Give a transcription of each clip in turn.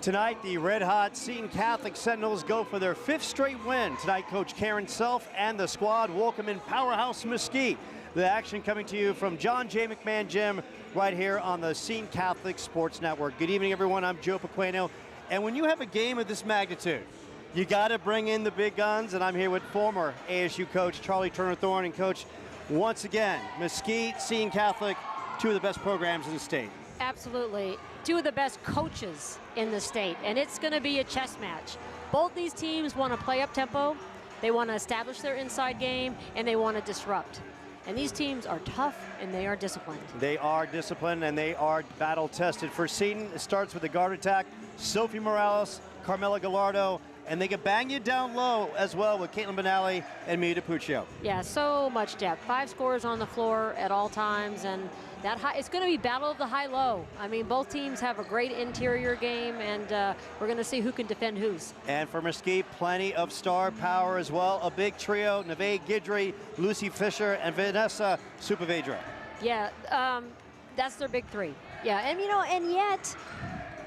Tonight, the red-hot Seton Catholic Sentinels go for their 5th straight win. Tonight, Coach Karen Self and the squad welcome in powerhouse Mesquite. The action coming to you from John J. McMahon Gym right here on the Seton Catholic Sports Network. Good evening, everyone. I'm Joe Pequeno. And when you have a game of this magnitude, you got to bring in the big guns. And I'm here with former ASU coach Charlie Turner-Thorne. And Coach, once again, Mesquite, Seton Catholic, two of the best programs in the state. Absolutely. Two of the best coaches in the state, and it's going to be a chess match. Both these teams want to play up tempo, they want to establish their inside game, and they want to disrupt. And these teams are tough and they are disciplined. They are disciplined and they are battle tested. For Seton, it starts with the guard attack. Sophie Morales, Carmela Gallardo, and they can bang you down low as well with Caitlin Benally and Mia DiPuccio. Yeah, so much depth. 5 scorers on the floor at all times, and that it's going to be battle of the high-low. I mean, both teams have a great interior game, and we're going to see who can defend whose. And for Mesquite, plenty of star power as well. A big trio: Neve Guidry, Lucy Fisher, and Vanessa Supavedra. Yeah, that's their big three. Yeah, and you know, and yet,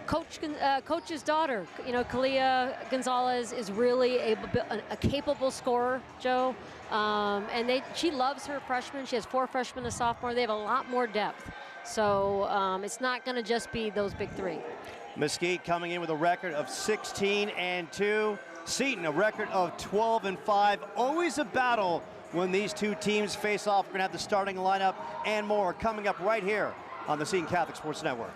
Coach's daughter, you know, Kalia Gonzalez is really a capable scorer, Joe. And she loves her freshmen. She has 4 freshmen, a sophomore. They have a lot more depth. So it's not going to just be those big 3. Mesquite coming in with a record of 16-2. Seton a record of 12-5. Always a battle when these two teams face off. We're going to have the starting lineup and more coming up right here on the Seton Catholic Sports Network.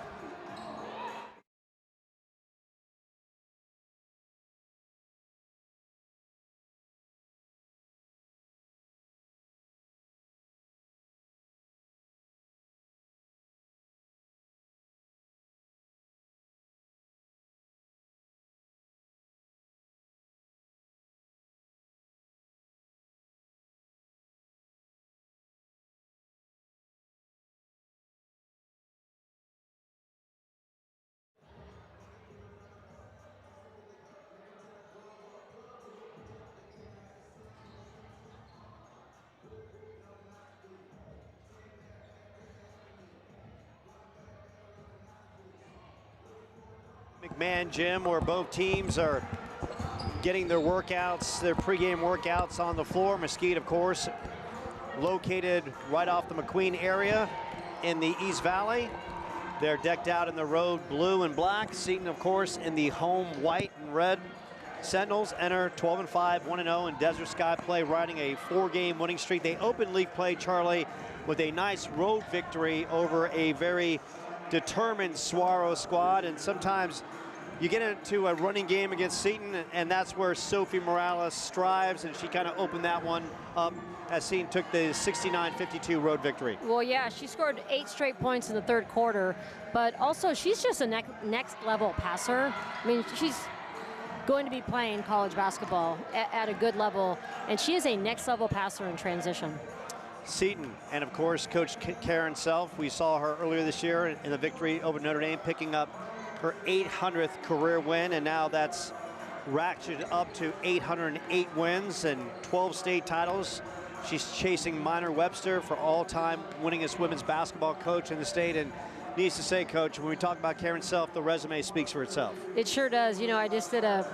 McMahon Gym, where both teams are getting their workouts, their pregame workouts on the floor. Mesquite, of course, located right off the McQueen area in the East Valley. They're decked out in the road blue and black. Seton, of course, in the home white and red. Sentinels enter 12-5, 1-0 in Desert Sky play, riding a 4-game winning streak. They open league play, Charlie, with a nice road victory over a very determined Saguaro squad, and sometimes you get into a running game against Seton, and that's where Sophie Morales strives, and she kind of opened that one up as Seton took the 69-52 road victory. Well, yeah, she scored 8 straight points in the 3rd quarter, but also she's just a next level passer. I mean, she's going to be playing college basketball at a good level, and she is a next level passer in transition. Seton, and of course, Coach Karen Self, we saw her earlier this year in the victory over Notre Dame, picking up her 800th career win, and now that's ratcheted up to 808 wins and 12 state titles. She's chasing Minor Webster for all-time winningest women's basketball coach in the state, and needs to say, Coach, when we talk about Karen Self, the resume speaks for itself. It sure does. You know, I just did a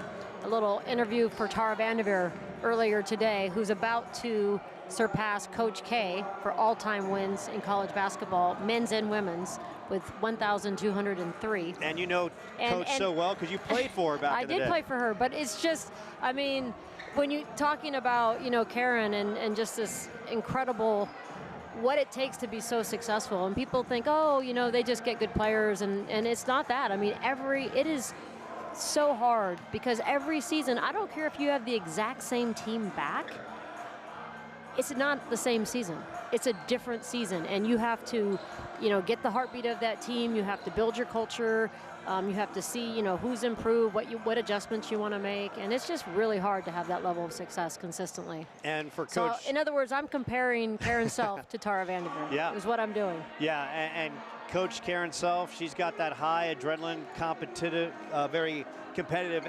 little interview for Tara Vanderveer earlier today, who's about to surpass Coach K for all-time wins in college basketball, men's and women's, with 1,203. And you know Coach so well because you played for her back in the day. I did play for her, but it's just, I mean, when you're talking about, you know, Karen and just this incredible, what it takes to be so successful, and people think, oh, you know, they just get good players, and it's not that. I mean, it is so hard because every season, I don't care if you have the exact same team back, it's not the same season. It's a different season, and you have to, you know, get the heartbeat of that team. You have to build your culture. You have to see, you know, who's improved, what adjustments you want to make, and it's just really hard to have that level of success consistently. And for Coach, so in other words, I'm comparing Karen Self to Tara Vanderveer. Yeah, is what I'm doing. Yeah, and Coach Karen Self, she's got that high adrenaline, competitive, very competitive,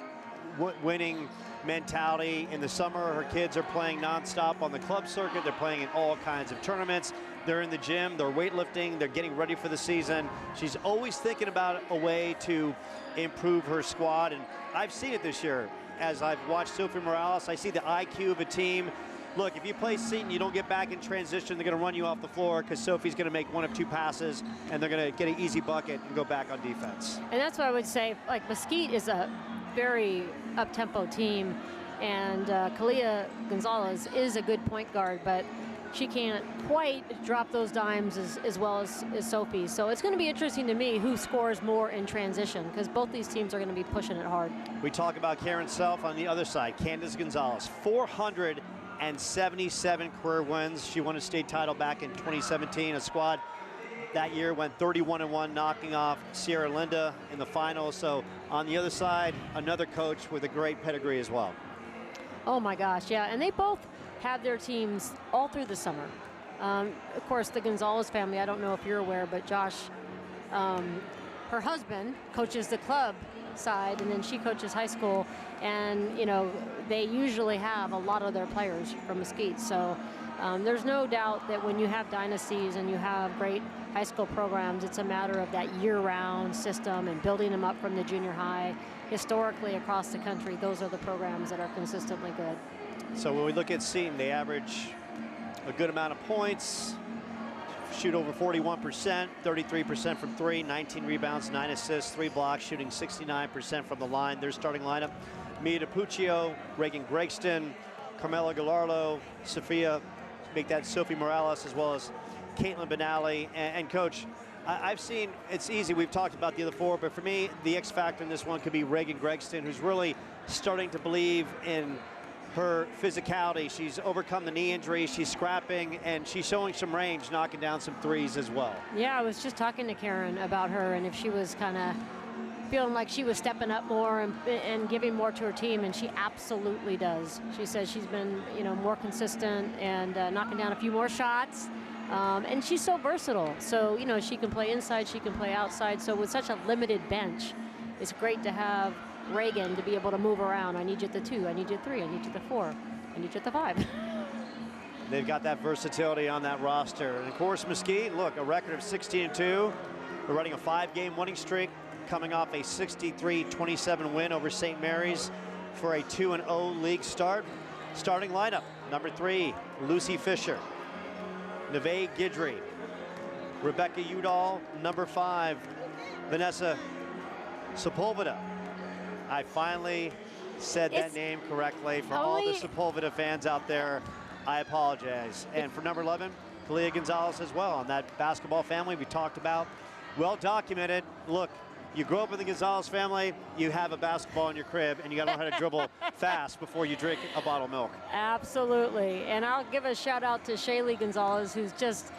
winning mentality. In the summer, her kids are playing nonstop on the club circuit. They're playing in all kinds of tournaments. They're in the gym, they're weightlifting, they're getting ready for the season. She's always thinking about a way to improve her squad, and I've seen it this year. As I've watched Sophie Morales, I see the IQ of a team. Look, if you play Seton, you don't get back in transition, they're going to run you off the floor because Sophie's going to make 1 of 2 passes, and they're going to get an easy bucket and go back on defense. And that's what I would say. Like, Mesquite is a very up-tempo team, and Kalia Gonzalez is a good point guard, but she can't quite drop those dimes as well as Sophie. So it's going to be interesting to me who scores more in transition, because both these teams are going to be pushing it hard. We talk about Karen Self on the other side. Candace Gonzalez, 477 career wins. She won a state title back in 2017. A squad that year went 31-1, knocking off Sierra Linda in the finals. So on the other side, another coach with a great pedigree as well. Oh my gosh, yeah, and they both have their teams all through the summer. Of course, the Gonzalez family, I don't know if you're aware, but Josh, her husband coaches the club side, and then she coaches high school, and you know, they usually have a lot of their players from Mesquite. So there's no doubt that when you have dynasties and you have great high school programs, it's a matter of that year-round system and building them up from the junior high. Historically across the country, those are the programs that are consistently good. So when we look at Seton, they average a good amount of points, shoot over 41%, 33% from 3, 19 rebounds, 9 assists, 3 blocks, shooting 69% from the line. Their starting lineup: Mia DiPuccio, Reagan Gregston, Carmela Gallardo, Sophia, make that Sophie Morales, as well as Caitlin Benally. And Coach, I've seen, it's easy, we've talked about the other 4, but for me, the X factor in this one could be Reagan Gregston, who's really starting to believe in her physicality. She's overcome the knee injury, she's scrapping, and she's showing some range, knocking down some threes as well. Yeah, I was just talking to Karen about her, and if she was kind of feeling like she was stepping up more and giving more to her team, and she absolutely does. She says she's been, you know, more consistent and knocking down a few more shots. And she's so versatile. So, you know, she can play inside, she can play outside. So with such a limited bench, it's great to have Reagan to be able to move around. I need you at the 2, I need you at 3, I need you at the 4, I need you at the 5. They've got that versatility on that roster. And of course, Mesquite, look, a record of 16-2. They're running a 5-game winning streak, coming off a 63-27 win over St. Mary's for a 2-0 league start. Starting lineup: number 3, Lucy Fisher, Neve Guidry, Rebecca Udall, number 5, Vanessa Sepulveda. I finally said that name correctly. For all the Sepulveda fans out there, I apologize. And for number 11, Kalia Gonzalez as well, on that basketball family we talked about. Well documented. Look, you grow up in the Gonzalez family, you have a basketball in your crib, and you got to know how to dribble fast before you drink a bottle of milk. Absolutely. And I'll give a shout out to Shaylee Gonzalez, who's just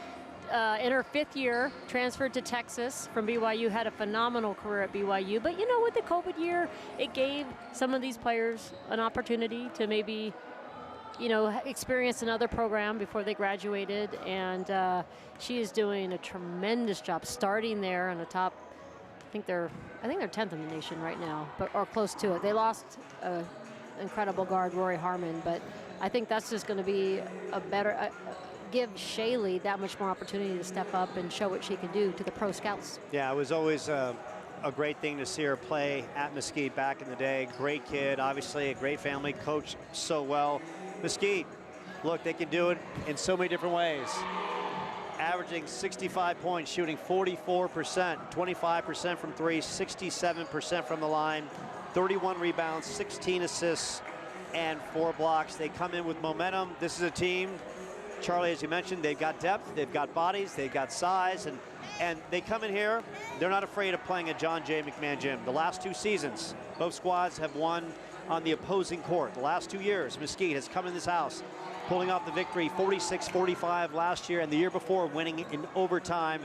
in her 5th year, transferred to Texas from BYU, had a phenomenal career at BYU. But you know, with the COVID year, it gave some of these players an opportunity to maybe, you know, experience another program before they graduated. And she is doing a tremendous job starting there on the top. I think they're 10th in the nation right now, or close to it. They lost incredible guard Rory Harmon, but I think that's just going to be a better, give Shaylee that much more opportunity to step up and show what she can do to the pro scouts. Yeah, it was always a great thing to see her play at Mesquite back in the day. Great kid, obviously a great family, coached so well. Mesquite, look, they can do it in so many different ways. Averaging 65 points, shooting 44%, 25% from 3, 67% from the line, 31 rebounds, 16 assists, and 4 blocks. They come in with momentum. This is a team, Charlie, as you mentioned, they've got depth, they've got bodies, they've got size, and they come in here, they're not afraid of playing at John J. McMahon Gym. The last 2 seasons, both squads have won on the opposing court. The last 2 years, Mesquite has come in this house, pulling off the victory 46-45 last year, and the year before winning in overtime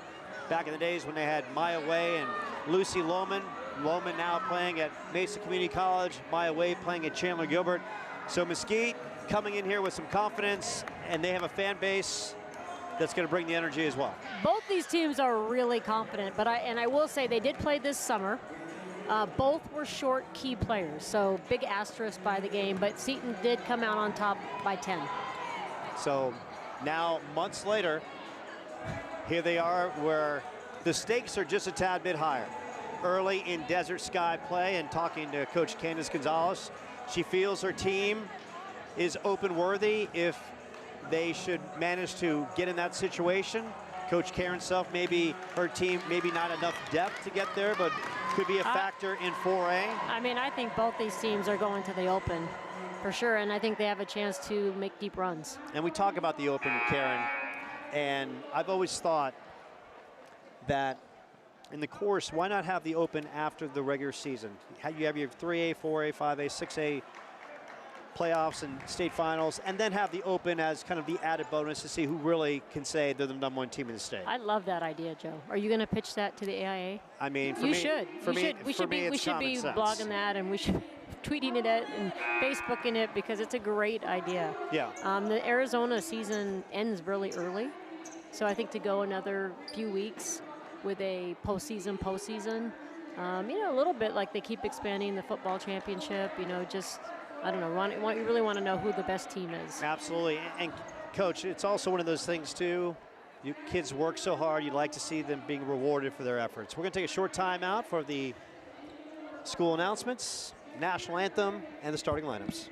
back in the days when they had Maya Way and Lucy Lohman. Lohman now playing at Mesa Community College, Maya Way playing at Chandler Gilbert. So Mesquite coming in here with some confidence, and they have a fan base that's going to bring the energy as well. Both these teams are really confident, but I will say they did play this summer. Both were short key players, so big asterisk by the game, but Seton did come out on top by 10. So now, months later, Here they are where the stakes are just a tad bit higher. Early in Desert Sky play, and talking to Coach Candace Gonzalez, she feels her team is open worthy if they should manage to get in that situation. Coach Karen Self, maybe her team, maybe not enough depth to get there, but could be a factor in 4A. I mean, I think both these teams are going to the Open for sure, and I think they have a chance to make deep runs. And we talk about the Open, Karen, and I've always thought that in the course, why not have the Open after the regular season? You have your 3A, 4A, 5A, 6A playoffs and state finals, and then have the Open as kind of the added bonus to see who really can say they're the #1 team in the state. I love that idea, Joe. Are you going to pitch that to the AIA? I mean, We should be blogging that, and we should be tweeting it and Facebooking it, because it's a great idea. Yeah. The Arizona season ends really early, so I think to go another few weeks with a postseason, you know, a little bit like they keep expanding the football championship, you know, just, I don't know, you really want to know who the best team is. Absolutely. And Coach, it's also one of those things too, you kids work so hard, you'd like to see them being rewarded for their efforts. We're going to take a short time out for the school announcements, national anthem, and the starting lineups.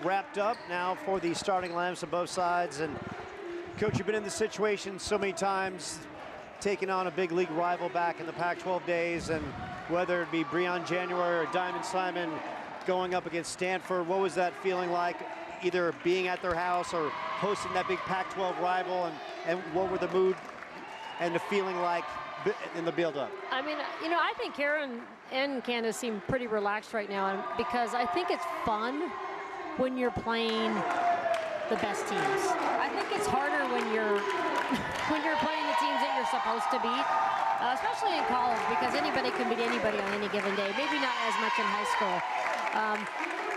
Wrapped up now for the starting lineups on both sides. And Coach, you've been in this situation so many times, taking on a big league rival back in the Pac-12 days, and whether it be Breon January or Diamond Simon going up against Stanford, what was that feeling like, either being at their house or hosting that big Pac-12 rival, and what were the mood and the feeling like in the build-up? I mean, you know, I think Karen and Candace seem pretty relaxed right now, because I think it's fun when you're playing the best teams. I think it's harder when you're playing the teams that you're supposed to beat, especially in college, because anybody can beat anybody on any given day. Maybe not as much in high school.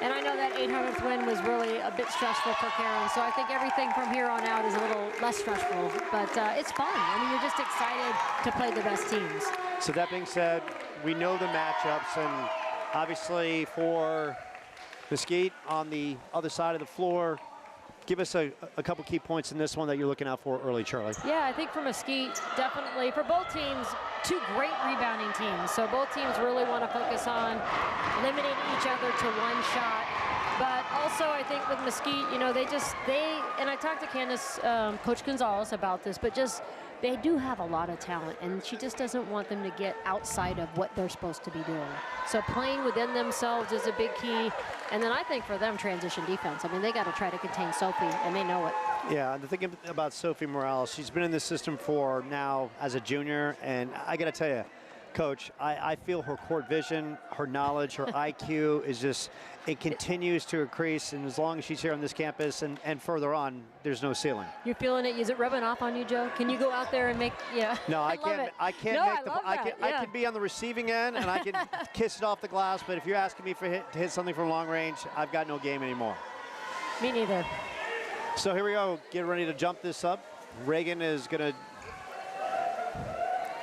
And I know that 800th win was really a bit stressful for Karen, so I think everything from here on out is a little less stressful. But it's fun. I mean, you're just excited to play the best teams. So that being said, we know the matchups, and obviously for Mesquite on the other side of the floor, give us a couple key points in this one that you're looking out for early, Charlie. Yeah, I think for Mesquite, definitely, for both teams, two great rebounding teams. So both teams really want to focus on limiting each other to one shot. But also, I think with Mesquite, you know, and I talked to Candace, Coach Gonzalez about this, but they do have a lot of talent, and she just doesn't want them to get outside of what they're supposed to be doing. So playing within themselves is a big key. And then I think for them, transition defense. I mean, they got to try to contain Sophie, and they know it. Yeah, the thing about Sophie Morales, she's been in this system for now as a junior, and I got to tell you, Coach, I feel her court vision, her knowledge, her IQ is just, it continues to increase. And as long as she's here on this campus and further on, there's no ceiling. You're feeling it? Is it rubbing off on you, Joe? Can you go out there and make, yeah. No, I can't. Love it. I can't no, make the. I yeah. can be on the receiving end and I can kiss it off the glass. But if you're asking me to hit something from long range, I've got no game anymore. Me neither. So here we go. Get ready to jump this up. Reagan is going to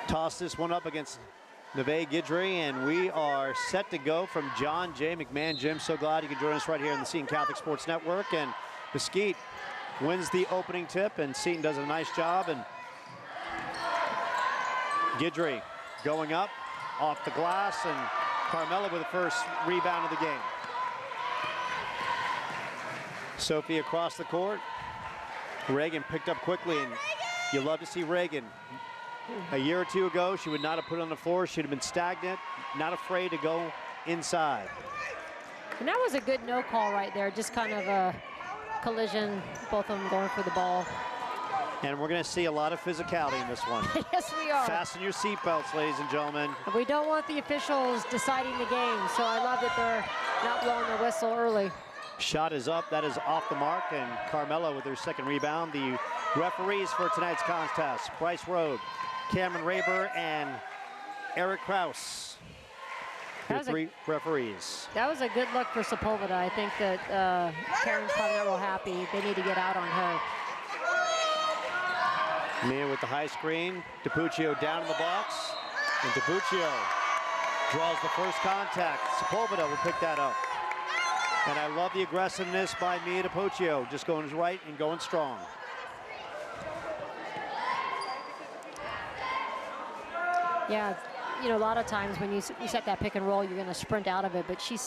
toss this one up against Neve Guidry, and we are set to go from John J. McMahon Gym. So glad you can join us right here on the Seton Catholic Sports Network. And Mesquite wins the opening tip, and Seton does a nice job. And Guidry going up off the glass, and Carmela with the first rebound of the game. Sophie across the court. Reagan picked up quickly, and you love to see Reagan. A year or two ago, she would not have put it on the floor. She'd have been stagnant, not afraid to go inside. And that was a good no call right there. Just kind of a collision, both of them going for the ball. And we're going to see a lot of physicality in this one. Yes, we are. Fasten your seatbelts, ladies and gentlemen. We don't want the officials deciding the game, so I love that they're not blowing the whistle early. Shot is up. That is off the mark. And Carmela with her second rebound. The referees for tonight's contest: Bryce Rode, Cameron Raber, and Eric Kraus. Your three referees. That was a good look for Sepulveda. I think that Karen's probably not real happy. They need to get out on her. Mia with the high screen. DiPuccio down in the box. And DiPuccio draws the first contact. Sepulveda will pick that up. And I love the aggressiveness by Mia DiPuccio, just going right and going strong. Yeah, you know, a lot of times when you set that pick and roll, you're going to sprint out of it. But she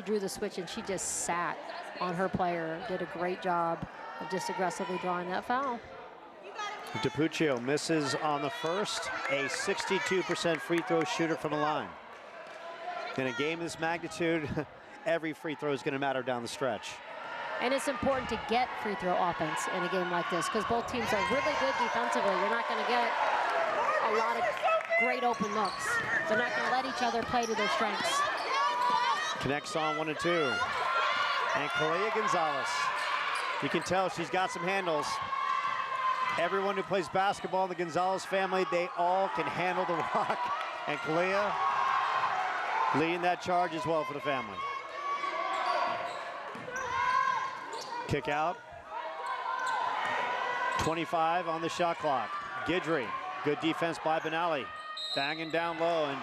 drew the switch, and she just sat on her player. Did a great job of just aggressively drawing that foul. DiPuccio misses on the first, a 62% free throw shooter from the line. In a game of this magnitude, every free throw is going to matter down the stretch. And it's important to get free throw offense in a game like this because both teams are really good defensively. You're not going to get a lot of great open looks. They're not going to let each other play to their strengths. Connects on 1 and 2. And Kalia Gonzalez, you can tell she's got some handles. Everyone who plays basketball in the Gonzalez family, they all can handle the rock. And Kalia leading that charge as well for the family. Kick out. 25 on the shot clock. Guidry, good defense by Benally. Banging down low, and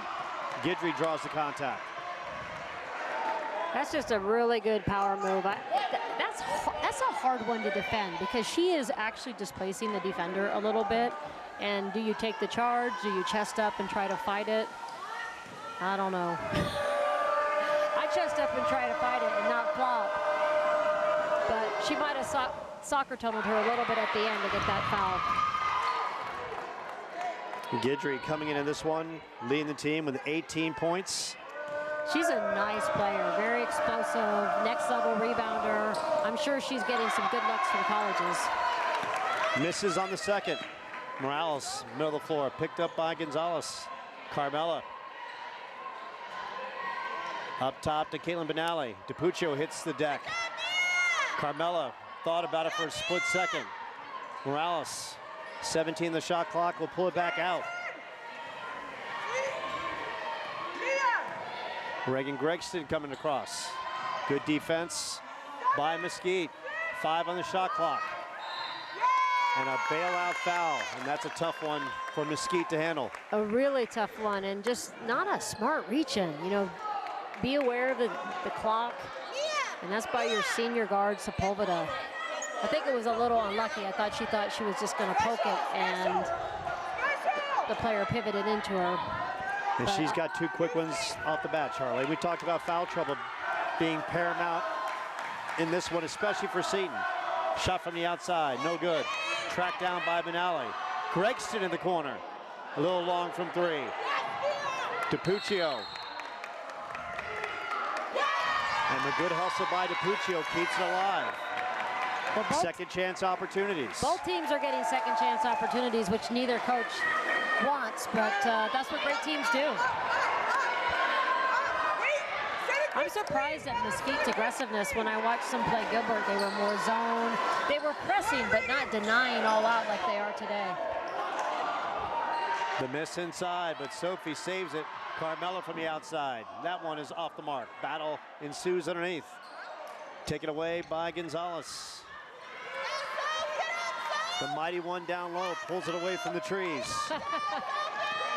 Guidry draws the contact. That's just a really good power move. That's a hard one to defend because she is actually displacing the defender a little bit. And do you take the charge? Do you chest up and try to fight it? I don't know. I chest up and try to fight it and not flop. But she might have soccer tunneled her a little bit at the end to get that foul. Guidry coming in this one, leading the team with 18 points. She's a nice player, very explosive, next level rebounder. I'm sure she's getting some good looks from colleges. Misses on the second. Morales, middle of the floor, picked up by Gonzalez. Carmela. Up top to Caitlin Benally. DiPuccio hits the deck. Carmela thought about it for a split second. Morales, 17 the shot clock, will pull it back out. Reagan Gregston coming across. Good defense by Mesquite. 5 on the shot clock. And a bailout foul, and that's a tough one for Mesquite to handle. A really tough one, and just not a smart reach-in. You know, be aware of the clock, and that's by your senior guard, Sepulveda. I think it was a little unlucky. I thought she was just going to poke it, and the player pivoted into her. And she's got 2 quick ones off the bat, Charlie. We talked about foul trouble being paramount in this one, especially for Seton. Shot from the outside, no good. Tracked down by Benally. Gregston in the corner. A little long from 3. DiPuccio. And the good hustle by DiPuccio keeps it alive. Well, second chance opportunities. Both teams are getting second chance opportunities, which neither coach wants, but that's what great teams do. I'm surprised at Mesquite's aggressiveness. When I watched them play Gilbert, they were more zone. They were pressing, but not denying all out like they are today. The miss inside, but Sophie saves it. Carmela from the outside. That one is off the mark. Battle ensues underneath. Taken away by Gonzalez. The mighty one down low pulls it away from the trees.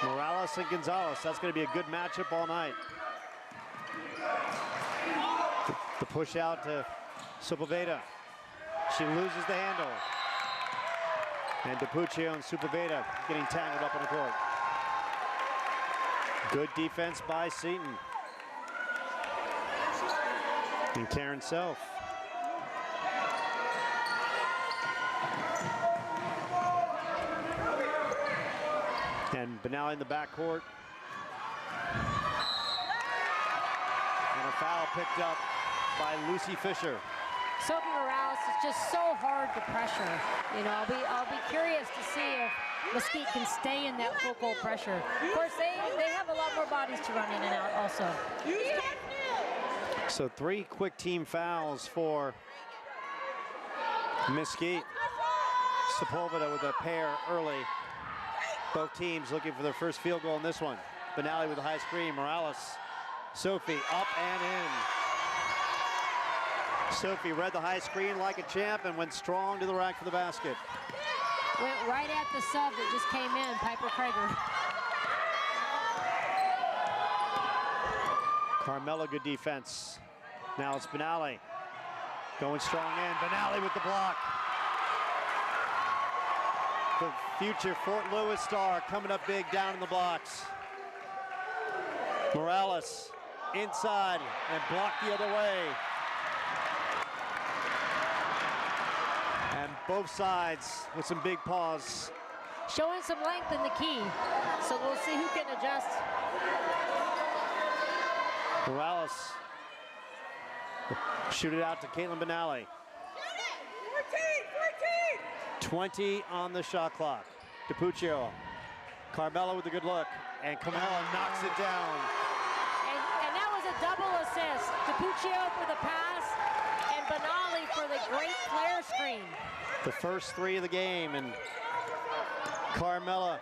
Morales and Gonzalez. That's going to be a good matchup all night. The push out to Sepulveda. She loses the handle. And DiPuccio and Sepulveda getting tangled up on the court. Good defense by Seton. And Karen Self. And Benally in the backcourt. And a foul picked up by Lucy Fisher. Sophie Morales is just so hard to pressure. You know, I'll be curious to see if Mesquite can stay in that full court pressure. Of course, they have a lot more bodies to run in and out also. So 3 quick team fouls for Mesquite. Sepulveda with a pair early. Both teams looking for their first field goal in this one. Benally with a high screen. Morales, Sophie up and in. Sophie read the high screen like a champ and went strong to the rack for the basket. Went right at the sub that just came in, Piper Krager. Carmela, good defense. Now it's Benally going strong in. Benally with the block. The future Fort Lewis star coming up big down in the blocks. Morales inside and blocked the other way. And both sides with some big paws. Showing some length in the key, so we'll see who can adjust. Morales shoot it out to Caitlin Benally. 20 on the shot clock. DiPuccio, Carmela with a good look, and Carmela knocks it down. And that was a double assist. DiPuccio for the pass, and Benally for the great flare screen. The first 3 of the game, and Carmela,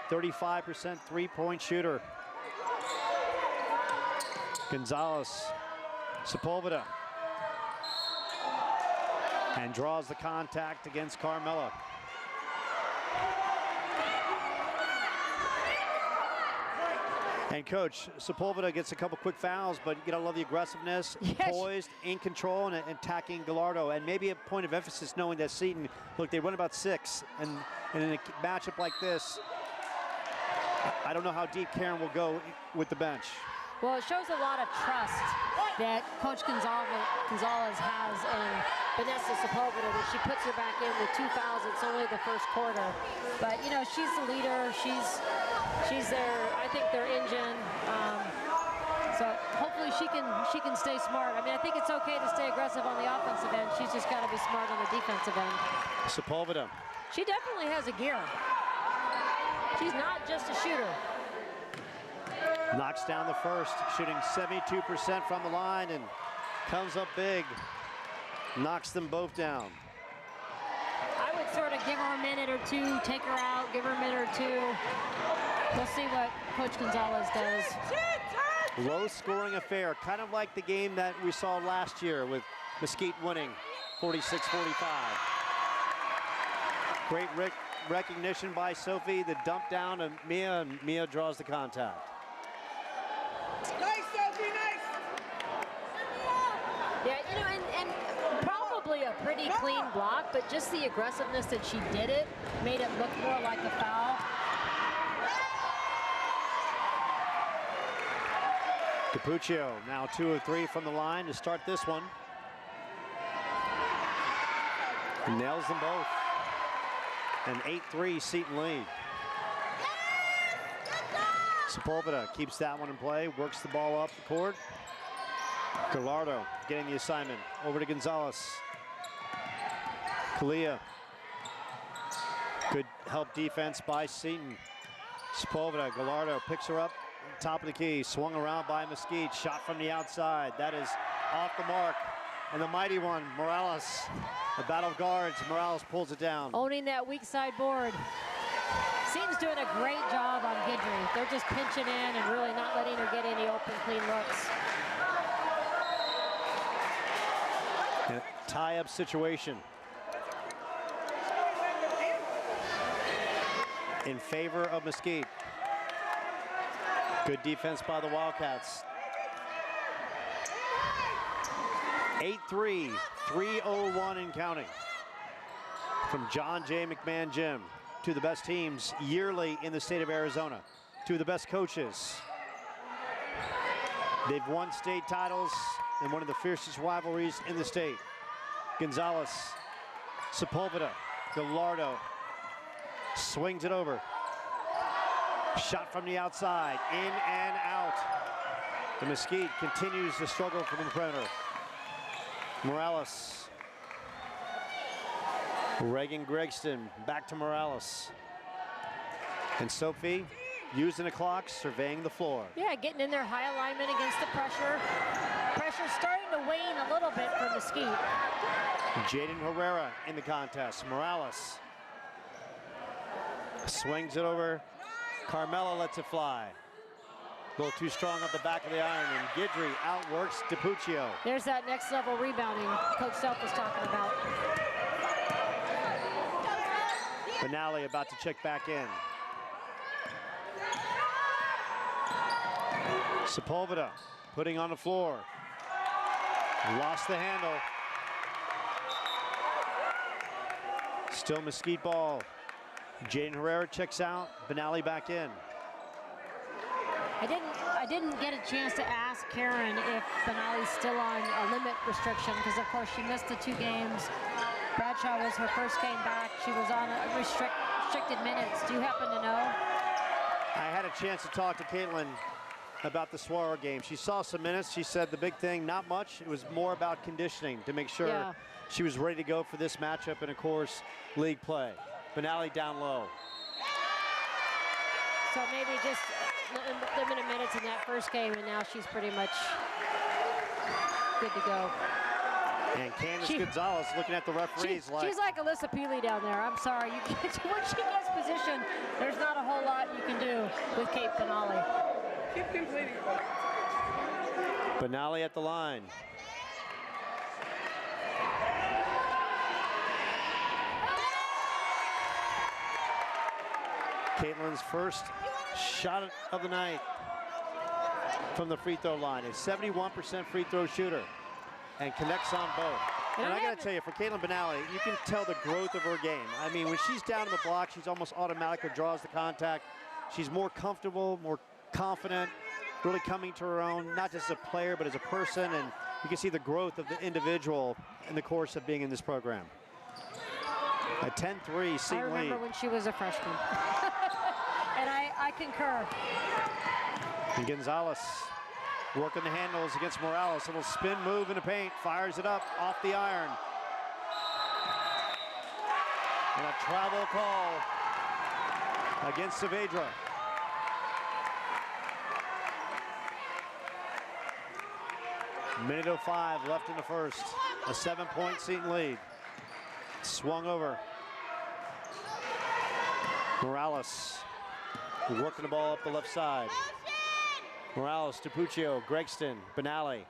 35% three-point shooter. Gonzalez, Sepulveda, and draws the contact against Carmela. And Coach, Sepulveda gets a couple quick fouls, but you gotta love the aggressiveness, yes, poised, in control, and attacking Gallardo. And maybe a point of emphasis knowing that Seton, look, they run about 6, and in a matchup like this, I don't know how deep Karen will go with the bench. Well, it shows a lot of trust that Coach Gonzalez has in Vanessa Sepulveda, that she puts her back in with 2 fouls. It's only the first quarter, but you know, she's the leader. She's their, I think, their engine. So hopefully she can stay smart. I mean, I think it's okay to stay aggressive on the offensive end. She's just got to be smart on the defensive end. Sepulveda. She definitely has a gear. She's not just a shooter. Knocks down the first, shooting 72% from the line, and comes up big. Knocks them both down. I would sort of give her a minute or 2, take her out, give her a minute or 2. We'll see what Coach Gonzalez does. Low-scoring affair, kind of like the game that we saw last year with Mesquite winning 46-45. Great recognition by Sophie. The dump down to Mia, and Mia draws the contact. Nice, Sophie, nice! Yeah, you know, and probably a pretty clean block, but just the aggressiveness that she did it made it look more like a foul. DiPuccio now 2 of 3 from the line to start this one. Nails them both. An 8-3 Seton lead. Sepulveda keeps that one in play, works the ball up the court. Gallardo getting the assignment. Over to Gonzalez. Kalia. Good help defense by Seton. Sepulveda, Gallardo picks her up, top of the key, swung around by Mesquite, shot from the outside. That is off the mark. And the mighty one, Morales, the battle of guards, Morales pulls it down. Owning that weak side board. Seton's doing a great job on Guidry. They're just pinching in and really not letting her get any open, clean looks. A tie-up situation in favor of Mesquite. Good defense by the Wildcats. 8-3, 3:01 and counting. From John J. McMahon Gym, two of the best teams yearly in the state of Arizona, two of the best coaches. They've won state titles in one of the fiercest rivalries in the state. Gonzalez, Sepulveda, Gallardo, swings it over. Shot from the outside, in and out. The Mesquite continues to struggle from the perimeter. Morales. Reagan Gregston back to Morales. And Sophie using the clock, surveying the floor. Yeah, getting in there, high alignment against the pressure. Pressure's starting to wane a little bit for Mesquite. Jaden Herrera in the contest. Morales swings it over. Carmela lets it fly. A little too strong up the back of the iron, and Guidry outworks DiPuccio. There's that next level rebounding Coach Self was talking about. Benally about to check back in. Sepulveda putting on the floor. Lost the handle. Still Mesquite ball. Jaden Herrera checks out. Benally back in. I didn't get a chance to ask Karen if Benally's still on a limit restriction because, of course, she missed the 2 games. Bradshaw was her first game back. She was on a restricted minutes. Do you happen to know? I had a chance to talk to Caitlin about the Saguaro game. She saw some minutes. She said the big thing, not much. It was more about conditioning to make sure she was ready to go for this matchup and, of course, league play. Benally down low. So maybe just limited minutes in that first game, and now she's pretty much good to go. And Candace Gonzalez looking at the referees she's like Alyssa Peely down there. I'm sorry. You can't, when she gets position, there's not a whole lot you can do with Kate Benally. Keep completing. Benally at the line. Caitlin's first shot of the night from the free throw line. A 71% free throw shooter and connects on both. And I gotta tell you, for Caitlin Benally, you can tell the growth of her game. I mean, when she's down in the block, she's almost automatically draws the contact. She's more comfortable, more confident, really coming to her own, not just as a player, but as a person. And you can see the growth of the individual in the course of being in this program. A 10-3 Seton lead. I remember when she was a freshman. And I concur. And Gonzalez working the handles against Morales. A little spin move in the paint. Fires it up off the iron. And a travel call against Saavedra. Minute 05 left in the first. A 7-point Seton lead. Swung over. Morales working the ball up the left side. Morales, DiPuccio, Gregston, Benally,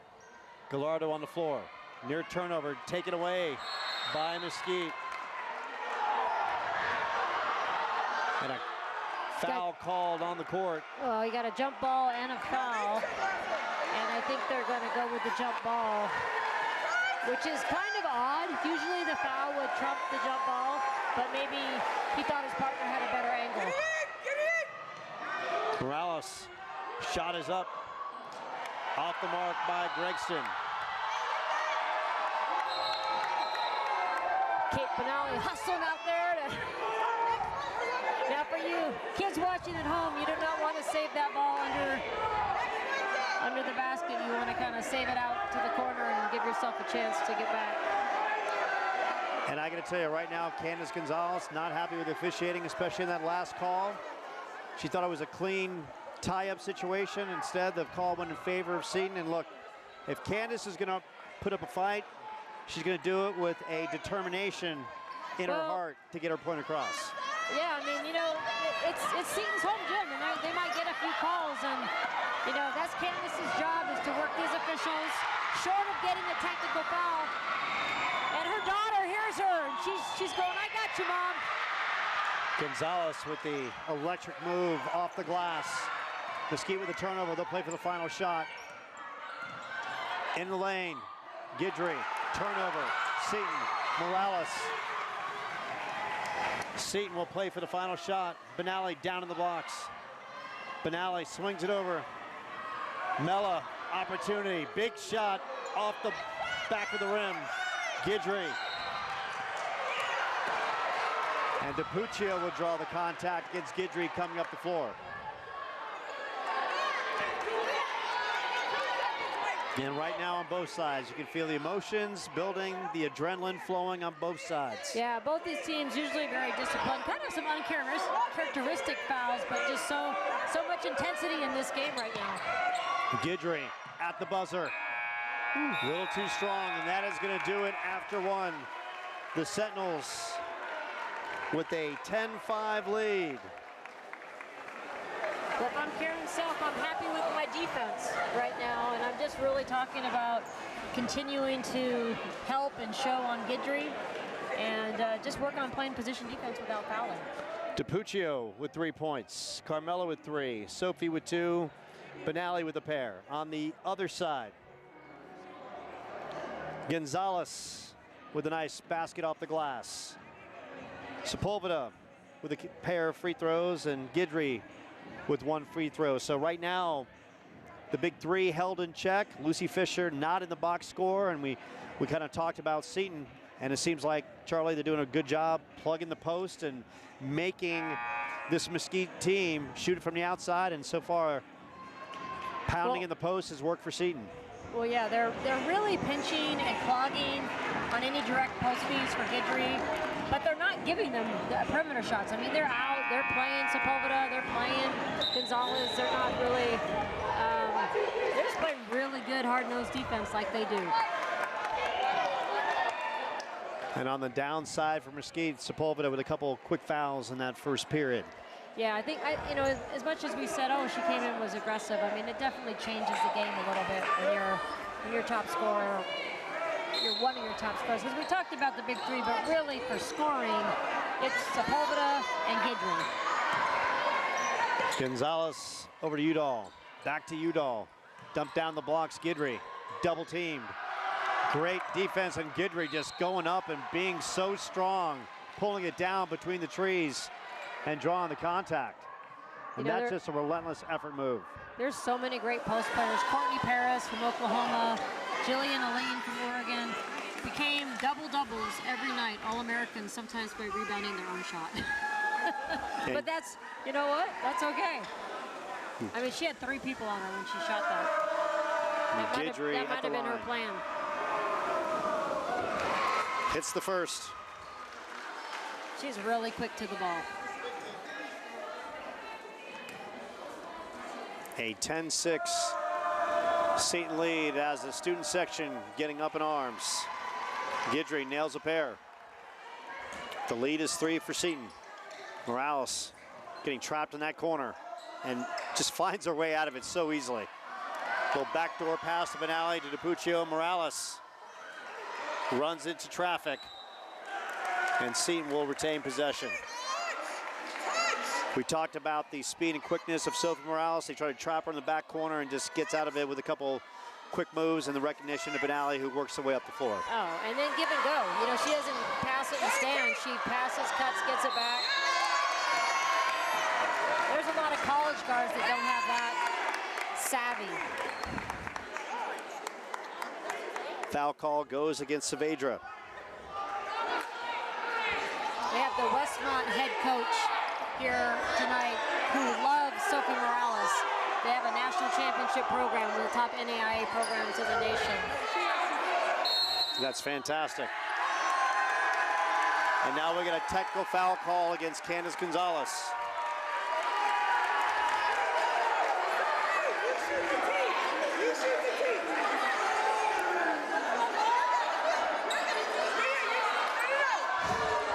Gallardo on the floor. Near turnover, taken away by Mesquite. And a foul called on the court. Well, you got a jump ball and a foul. And I think they're going to go with the jump ball, which is kind of odd. Usually the foul would trump the jump ball, but maybe he thought his partner had a better angle. Morales, shot is up. Off the mark by Gregston. Kate Benally hustling out there. Now for you kids watching at home, you do not want to save that ball under the basket. You want to kind of save it out to the corner and give yourself a chance to get back. And I got to tell you right now, Candace Gonzalez not happy with the officiating, especially in that last call. She thought it was a clean tie-up situation. Instead, the call went in favor of Seton. And look, if Candace is going to put up a fight, she's going to do it with a determination in her heart to get her point across. Yeah, I mean, you know, it's Seton's home gym, and they might get a few calls, and, you know, that's Candace's job, is to work these officials short of getting a technical foul. And her daughter hears her, and she's going, I got you, Mom. Gonzalez with the electric move off the glass. Mesquite with the turnover. They'll play for the final shot. In the lane, Guidry, turnover, Seton, Morales. Seton will play for the final shot. Benally down in the box. Benally swings it over. Mella, opportunity, big shot off the back of the rim. Guidry. And DiPuccio will draw the contact against Guidry coming up the floor. And right now on both sides, you can feel the emotions building, the adrenaline flowing on both sides. Yeah, both these teams usually very disciplined. Kind of some uncharacteristic fouls, but just so much intensity in this game right now. Guidry at the buzzer. A little too strong, and that is going to do it after one. The Sentinels with a 10-5 lead. Well, if I'm Karen Self, I'm happy with my defense right now, and I'm just really talking about continuing to help and show on Guidry and just working on playing position defense without fouling. DiPuccio with 3 points, Carmela with 3, Sophie with 2, Benally with a pair. On the other side, Gonzalez with a nice basket off the glass. Sepulveda with a pair of free throws, and Guidry with 1 free throw. So right now, the big three held in check. Lucy Fisher not in the box score, and we kind of talked about Seton, and it seems like, Charlie, they're doing a good job plugging the post and making this Mesquite team shoot it from the outside, and so far, pounding in the post has worked for Seton. Well, yeah, they're really pinching and clogging on any direct post feeds for Guidry, but they're not giving them the perimeter shots. I mean, they're out, they're playing Sepulveda, they're playing Gonzalez. They're not really, they're just playing really good hard-nosed defense like they do. And on the downside for Mesquite, Sepulveda with a couple quick fouls in that first period. Yeah, I think, you know, as much as we said, oh, she came in and was aggressive, I mean, it definitely changes the game a little bit when you're top scorer. You're one of your top scorers. Because we talked about the big three, but really for scoring, it's Sepulveda and Guidry. Gonzalez over to Udall. Back to Udall. Dump down the blocks, Guidry. Double teamed. Great defense, and Guidry just going up and being so strong, pulling it down between the trees and drawing the contact. And that's just a relentless effort move. There's so many great post players. Courtney Paris from Oklahoma, Jillian Elaine from Oregon. Became double-doubles every night, All-Americans, sometimes by rebounding their own shot. But that's, you know what? That's okay. I mean, she had 3 people on her when she shot that. That might have been her plan. Hits the first. She's really quick to the ball. A 10-6 Seton lead as the student section getting up in arms. Guidry nails a pair. The lead is 3 for Seton. Morales getting trapped in that corner and just finds her way out of it so easily. Little backdoor pass to Benally to DiPuccio. Morales runs into traffic, and Seton will retain possession. We talked about the speed and quickness of Sophie Morales. They try to trap her in the back corner and just gets out of it with a couple quick moves and the recognition of Benally, who works her way up the floor. Oh, and then give and go. You know, she doesn't pass it and stand. She passes, cuts, gets it back. There's a lot of college guards that don't have that savvy. Foul call goes against Saavedra. We have the Westmont head coach here tonight who loves Sophie Morales. They have a national championship program, one of the top NAIA programs in the nation. That's fantastic. And now we get a technical foul call against Candace Gonzalez.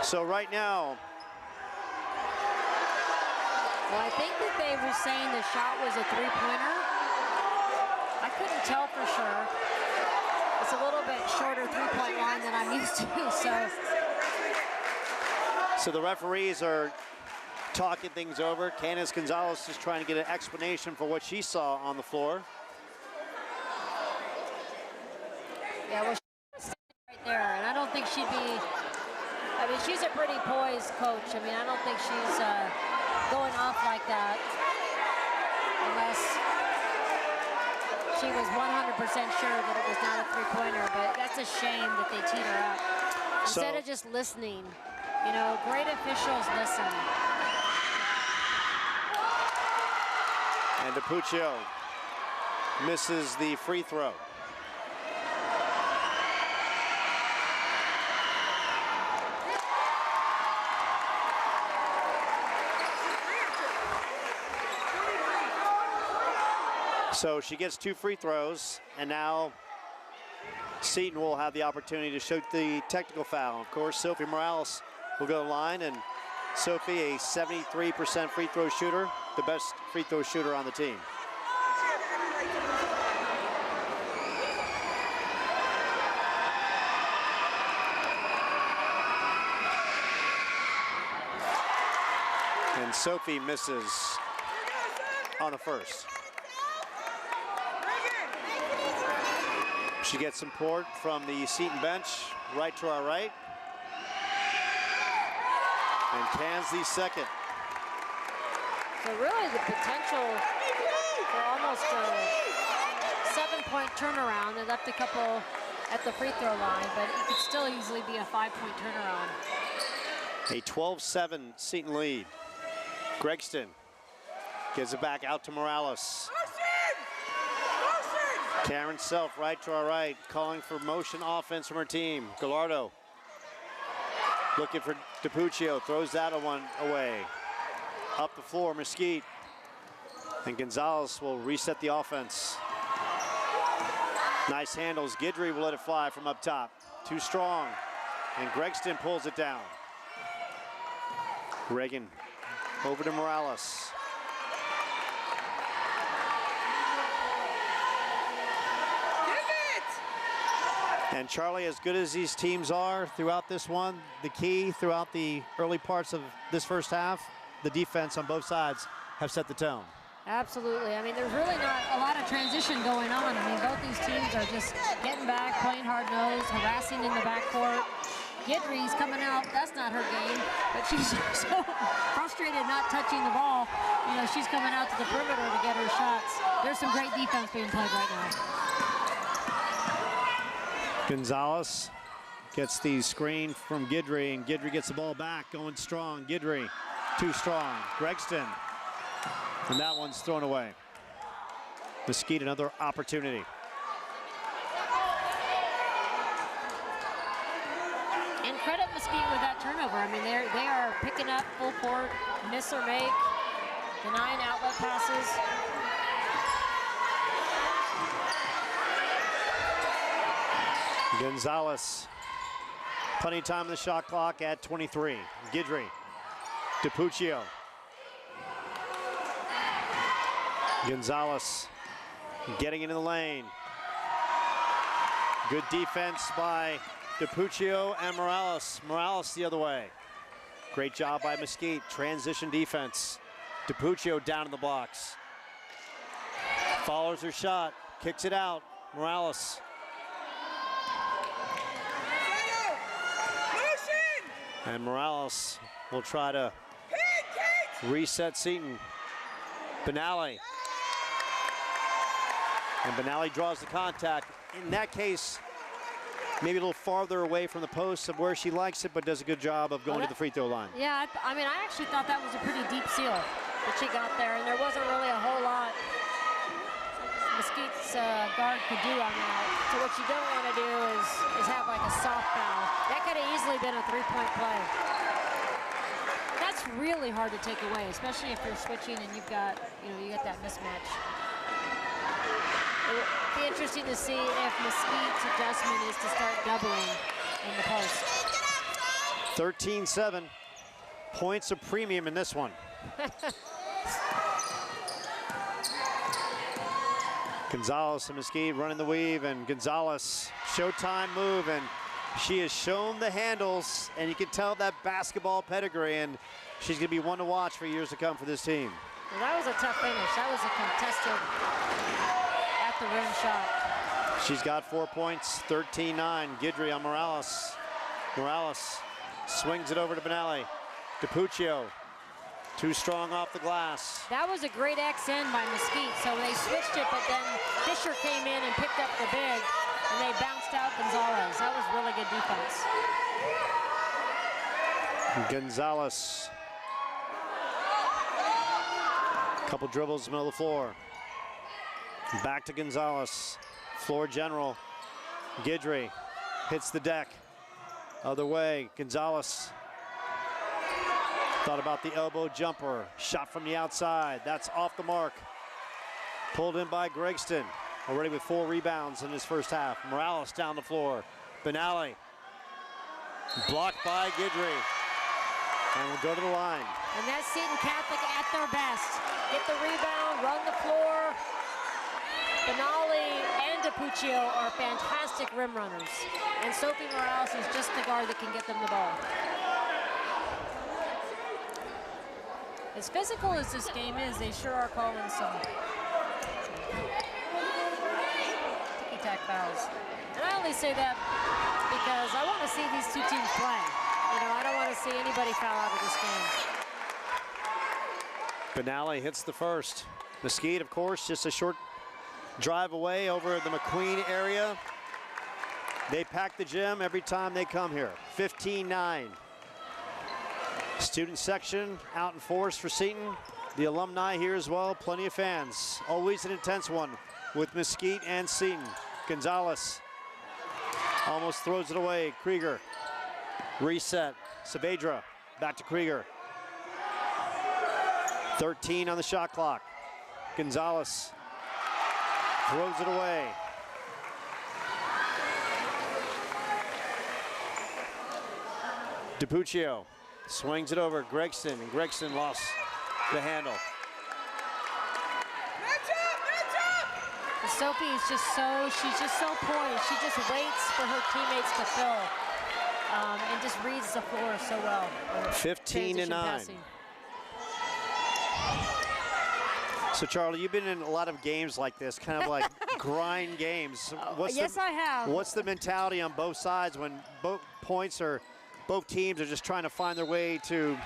So right now, well, I think that they were saying the shot was a three-pointer. I couldn't tell for sure. It's a little bit shorter three-point line than I'm used to, so the referees are talking things over. Candace Gonzalez is trying to get an explanation for what she saw on the floor. Yeah, well, she's right there, and I don't think she'd be, I mean, she's a pretty poised coach. I mean, I don't think she's going off like that unless she was 100% sure that it was not a three-pointer, but that's a shame that they teed her up. Instead of just listening, you know, great officials listen. And DiPuccio misses the free throw. So she gets 2 free throws, and now Seton will have the opportunity to shoot the technical foul. Of course, Sophie Morales will go to the line, and Sophie, a 73% free throw shooter, the best free throw shooter on the team. And Sophie misses on the first. She gets support from the Seton bench, right to our right. And cans the second. So really the potential for almost a 7-point turnaround. They left a couple at the free throw line, but it could still easily be a 5-point turnaround. A 12-7 Seton lead. Gregston gives it back out to Morales. Karen Self right to our right, calling for motion offense from her team. Gallardo looking for DiPuccio, throws that one away. Up the floor, Mesquite. And Gonzalez will reset the offense. Nice handles. Guidry will let it fly from up top. Too strong. And Gregston pulls it down. Reagan over to Morales. And Charlie, as good as these teams are throughout this one, the key throughout the early parts of this first half, the defense on both sides have set the tone. Absolutely. I mean, there's really not a lot of transition going on. I mean, both these teams are just getting back, playing hard-nosed, harassing in the backcourt. Guidry's coming out. That's not her game, but she's so frustrated not touching the ball. You know, she's coming out to the perimeter to get her shots. There's some great defense being played right now. Gonzalez gets the screen from Guidry, and Guidry gets the ball back, going strong. Guidry, too strong. Gregston, and that one's thrown away. Mesquite, another opportunity. And credit Mesquite with that turnover. I mean, they are picking up full court, miss or make, denying outlet passes. Gonzalez, plenty of time on the shot clock at 23. Guidry, DiPuccio. Gonzalez getting into the lane. Good defense by DiPuccio and Morales. Morales the other way. Great job by Mesquite, transition defense. DiPuccio down in the blocks. Follows her shot, kicks it out. Morales. And Morales will try to reset Seton. Benally. And Benally draws the contact. In that case, maybe a little farther away from the post of where she likes it, but does a good job of going to the free throw line. Yeah, I mean, I actually thought that was a pretty deep seal that she got there, and there wasn't really a whole lot Mesquite's guard could do on that. So what you don't want to do is have like a soft foul. That could have easily been a three-point play. That's really hard to take away, especially if you're switching and you got that mismatch. It would be interesting to see if Mesquite's adjustment is to start doubling in the post. 13-7. Points of premium in this one. Gonzalez and Mesquite running the weave, and Gonzalez, showtime move, and she has shown the handles, and you can tell that basketball pedigree, and she's going to be one to watch for years to come for this team. Well, that was a tough finish. That was a contested at the rim shot. She's got 4 points, 13-9. Guidry on Morales. Morales swings it over to Benally. DiPuccio, too strong off the glass. That was a great X-end by Mesquite. So they switched it, but then Fisher came in and picked up the big, and they bounced out Gonzalez. That was really good defense. Gonzalez. Couple dribbles, middle of the floor. Back to Gonzalez. Floor general. Guidry hits the deck. Other way, Gonzalez. Thought about the elbow jumper. Shot from the outside. That's off the mark. Pulled in by Gregston. Already with 4 rebounds in his first half. Morales down the floor. Benally. Blocked by Guidry. And we'll go to the line. And that's Seton Catholic at their best. Get the rebound, run the floor. Benally and DiPuccio are fantastic rim runners. And Sophie Morales is just the guard that can get them the ball. As physical as this game is, they sure are calling some ticky-tack fouls. And I only say that because I want to see these two teams play. You know, I don't want to see anybody foul out of this game. Benally hits the first. Mesquite, of course, just a short drive away over the McQueen area. They pack the gym every time they come here. 15-9. Student section out in force for Seton. The alumni here as well, plenty of fans. Always an intense one with Mesquite and Seton. Gonzalez almost throws it away. Krieger, reset. Saavedra, back to Krieger. 13 on the shot clock. Gonzalez throws it away. DiPuccio swings it over Gregston, and Gregston lost the handle. Sophie is just she's just so poised. She just waits for her teammates to fill and just reads the floor so well. 15-9. Passing. So Charlie, you've been in a lot of games like this, kind of like grind games. Yes, I have. What's the mentality on both sides when both teams are just trying to find their way to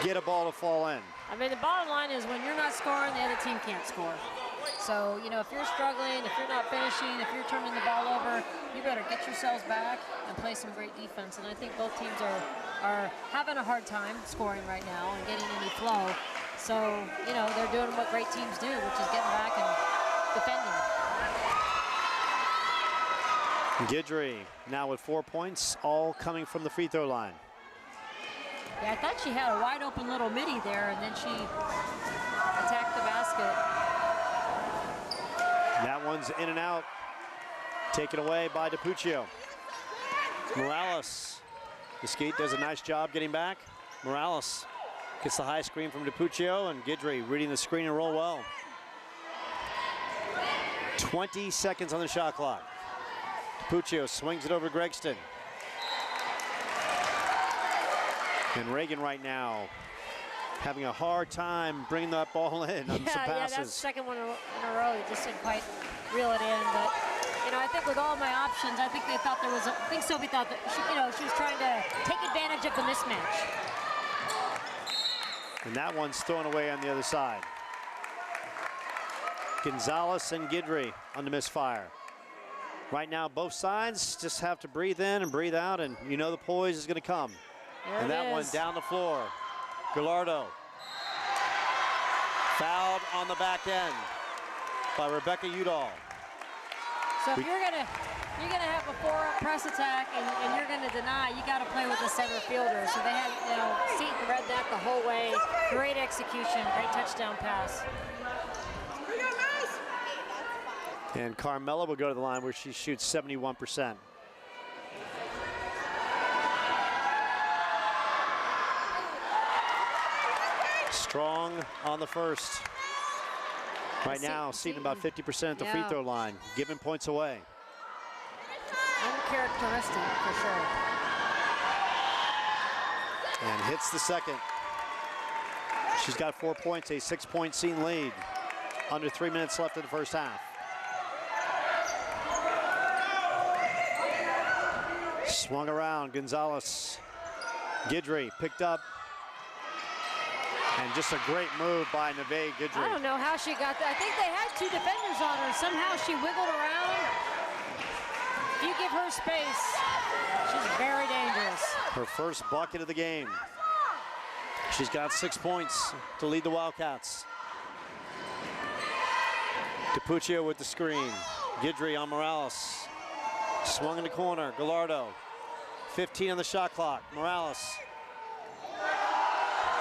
get a ball to fall in? I mean, the bottom line is when you're not scoring, the other team can't score. So, you know, if you're struggling, if you're not finishing, if you're turning the ball over, you better get yourselves back and play some great defense. And I think both teams are having a hard time scoring right now and getting any flow. So, you know, they're doing what great teams do, which is getting back and defending. Guidry now with 4 points, all coming from the free throw line. Yeah, I thought she had a wide open little midi there, and then she attacked the basket. That one's in and out. Taken away by DiPuccio. Morales. Mesquite does a nice job getting back. Morales gets the high screen from DiPuccio, and Guidry reading the screen and roll well. 20 seconds on the shot clock. DiPuccio swings it over Gregston. And Reagan right now having a hard time bringing that ball in on some passes. Yeah, that's the second one in a row. He just didn't quite reel it in. But, you know, I think with all my options, I think they thought there was I think Sophie thought that, she was trying to take advantage of the mismatch. And that one's thrown away on the other side. Gonzalez and Guidry on the misfire. Right now, both sides just have to breathe in and breathe out, and you know the poise is going to come. There and that one down the floor. Gallardo. Fouled on the back end by Rebecca Udall. So if you're gonna have a 4-up press attack and you're gonna deny, you got to play with the center fielder. So they had, you know, Seton read that the whole way. Great execution, great touchdown pass. And Carmela will go to the line where she shoots 71%. Strong on the first. Right now, Seton about 50% at the free throw line, giving points away. Uncharacteristic for sure. And hits the second. She's got 4 points, a 6-point Seton lead. Under 3 minutes left in the first half. Swung around, Gonzalez. Guidry picked up. And just a great move by Neve Guidry. I don't know how she got that. I think they had 2 defenders on her. Somehow she wiggled around. If you give her space, she's very dangerous. Her first bucket of the game. She's got 6 points to lead the Wildcats. DiPuccio with the screen. Guidry on Morales. Swung in the corner, Gallardo. 15 on the shot clock, Morales.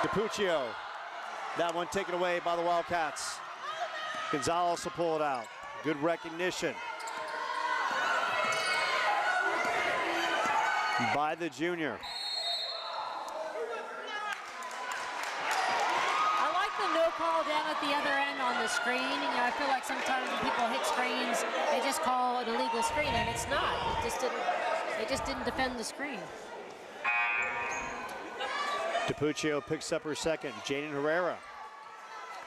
DiPuccio. That one taken away by the Wildcats. Gonzalez will pull it out. Good recognition by the junior. I like the no call down at the other end on the screen. You know, I feel like sometimes when people hit screens, they just call it a illegal screen, and it's not. They just didn't defend the screen. DiPuccio picks up her second. Jaden Herrera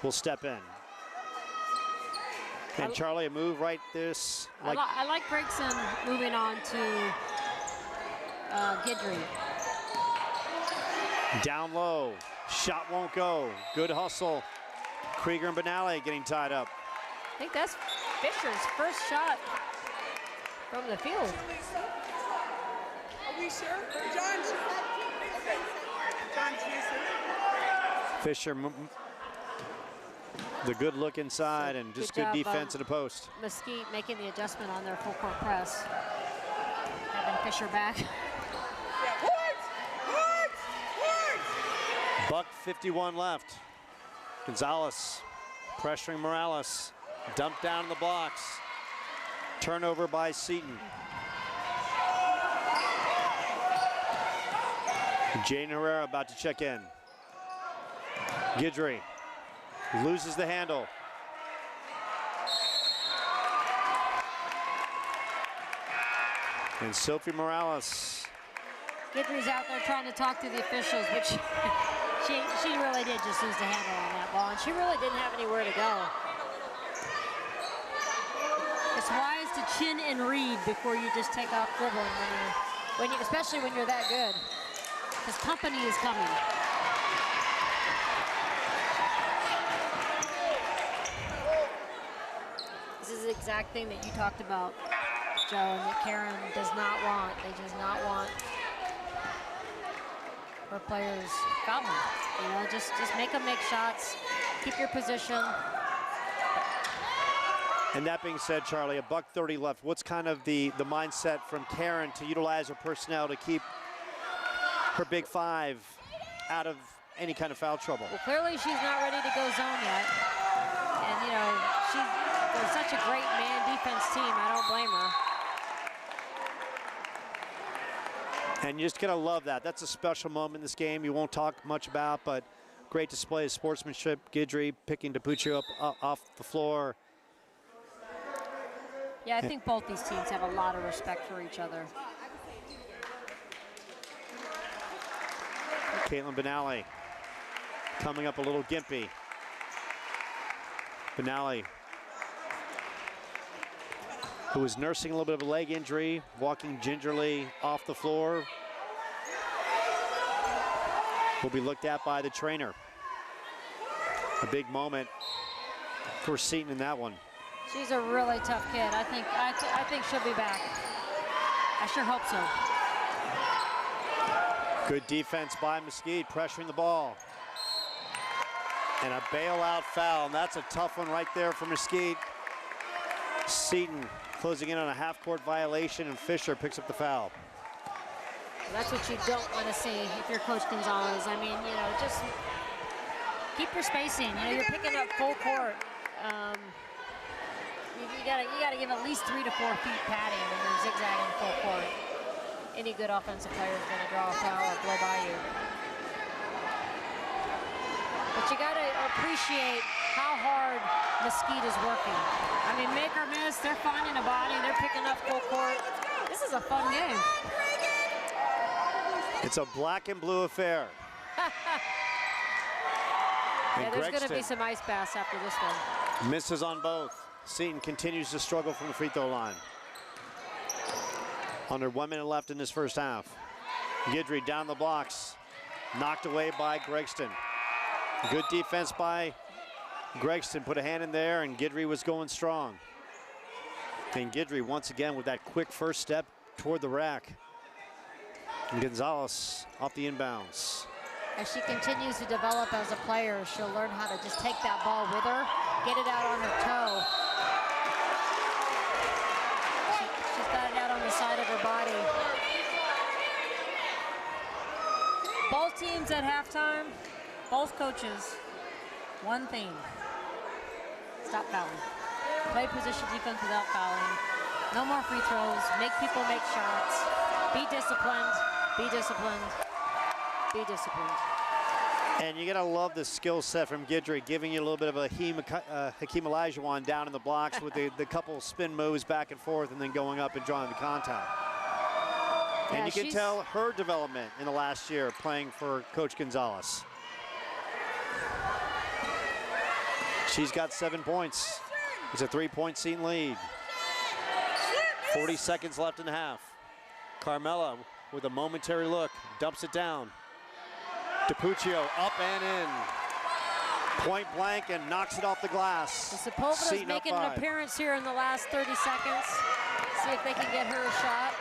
will step in. And Charlie, a move right this. I like Gregson moving on to Guidry. Down low, shot won't go. Good hustle. Krieger and Benally getting tied up. I think that's Fisher's first shot from the field. Are we sure? John? Okay. John Jason. Fisher, the good look inside and just good defense in the post. Mesquite making the adjustment on their full court press. Having Fisher back. Yeah. What? Buck 51 left. Gonzalez pressuring Morales. Dumped down in the blocks. Turnover by Seton. Jaden Herrera about to check in. Guidry loses the handle. And Sophie Morales. Guidry's out there trying to talk to the officials, but she really did just lose the handle on that ball, and she really didn't have anywhere to go. It's wise to chin and read before you just take off dribbling when you especially when you're that good, because company is coming. This is the exact thing that you talked about, Joe, and that Karen does not want. They does not want her players fouling. You know, just make them make shots, keep your position. And that being said, Charlie, a buck 30 left. What's kind of the mindset from Karen to utilize her personnel to keep her big five out of any kind of foul trouble? Well, clearly she's not ready to go zone yet. And, you know, they're such a great man defense team. I don't blame her. And you're just going to love that. That's a special moment in this game you won't talk much about, but great display of sportsmanship. Guidry picking DiPuccio up off the floor. Yeah, I think both these teams have a lot of respect for each other. Caitlin Benally coming up a little gimpy. Benally, who is nursing a little bit of a leg injury, walking gingerly off the floor, will be looked at by the trainer. A big moment for Seton in that one. She's a really tough kid. I think she'll be back. I sure hope so. Good defense by Mesquite, pressuring the ball. And a bailout foul, and that's a tough one right there for Mesquite. Seton closing in on a half-court violation, and Fisher picks up the foul. That's what you don't want to see if you're Coach Gonzalez. I mean, you know, just keep your spacing. You know, you're picking up full court. You gotta give at least 3 to 4 feet padding when you're zigzagging full court. Any good offensive player is going to draw a foul or blow by you. But you got to appreciate how hard Mesquite is working. I mean, make or miss, they're finding a body, they're picking up full court. This is a fun game. It's a black and blue affair. Yeah, there's going to be some ice baths after this one. Misses on both. Seton continues to struggle from the free throw line. Under 1 minute left in this first half. Guidry down the blocks. Knocked away by Gregston. Good defense by Gregston. Put a hand in there, and Guidry was going strong. And Guidry once again with that quick first step toward the rack. And Gonzalez off the inbounds. As she continues to develop as a player, she'll learn how to just take that ball with her, get it out on her toe. She's got it out on the side of her body. Both teams at halftime, both coaches, one theme: stop fouling. Play position defense without fouling. No more free throws. Make people make shots. Be disciplined. Be disciplined. Be disciplined. And you gotta love the skill set from Guidry, giving you a little bit of a Hakeem Olajuwon down in the blocks with the couple spin moves back and forth, and then going up and drawing the contact. Yeah, and you can tell her development in the last year playing for Coach Gonzalez. She's got 7 points. It's a 3-point Seton lead. 40 seconds left in the half. Carmela with a momentary look, dumps it down. DiPuccio up and in. Point blank and knocks it off the glass. Sepova's making an appearance here in the last 30 seconds. See if they can get her a shot.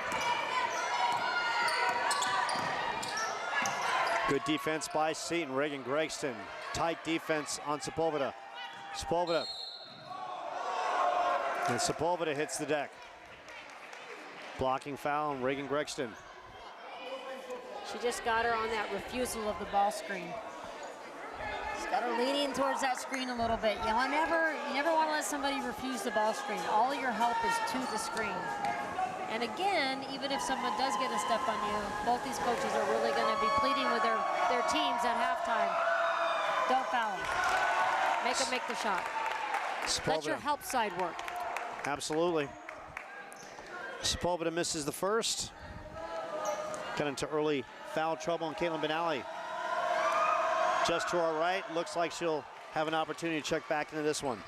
Good defense by Seton. Reagan Gregston. Tight defense on Sepulveda. Sepulveda. And Sepulveda hits the deck. Blocking foul on Reagan Gregston. She just got her on that refusal of the ball screen. She's got her leaning towards that screen a little bit. You never want to let somebody refuse the ball screen. All of your help is to the screen. And again, even if someone does get a step on you, both these coaches are really going to be pleading with their teams at halftime. Don't foul them. Make them make the shot. Let your help side work. Absolutely. Sepulveda misses the first. Got into early foul trouble on Caitlin Benally. Just to our right, looks like she'll have an opportunity to check back into this one.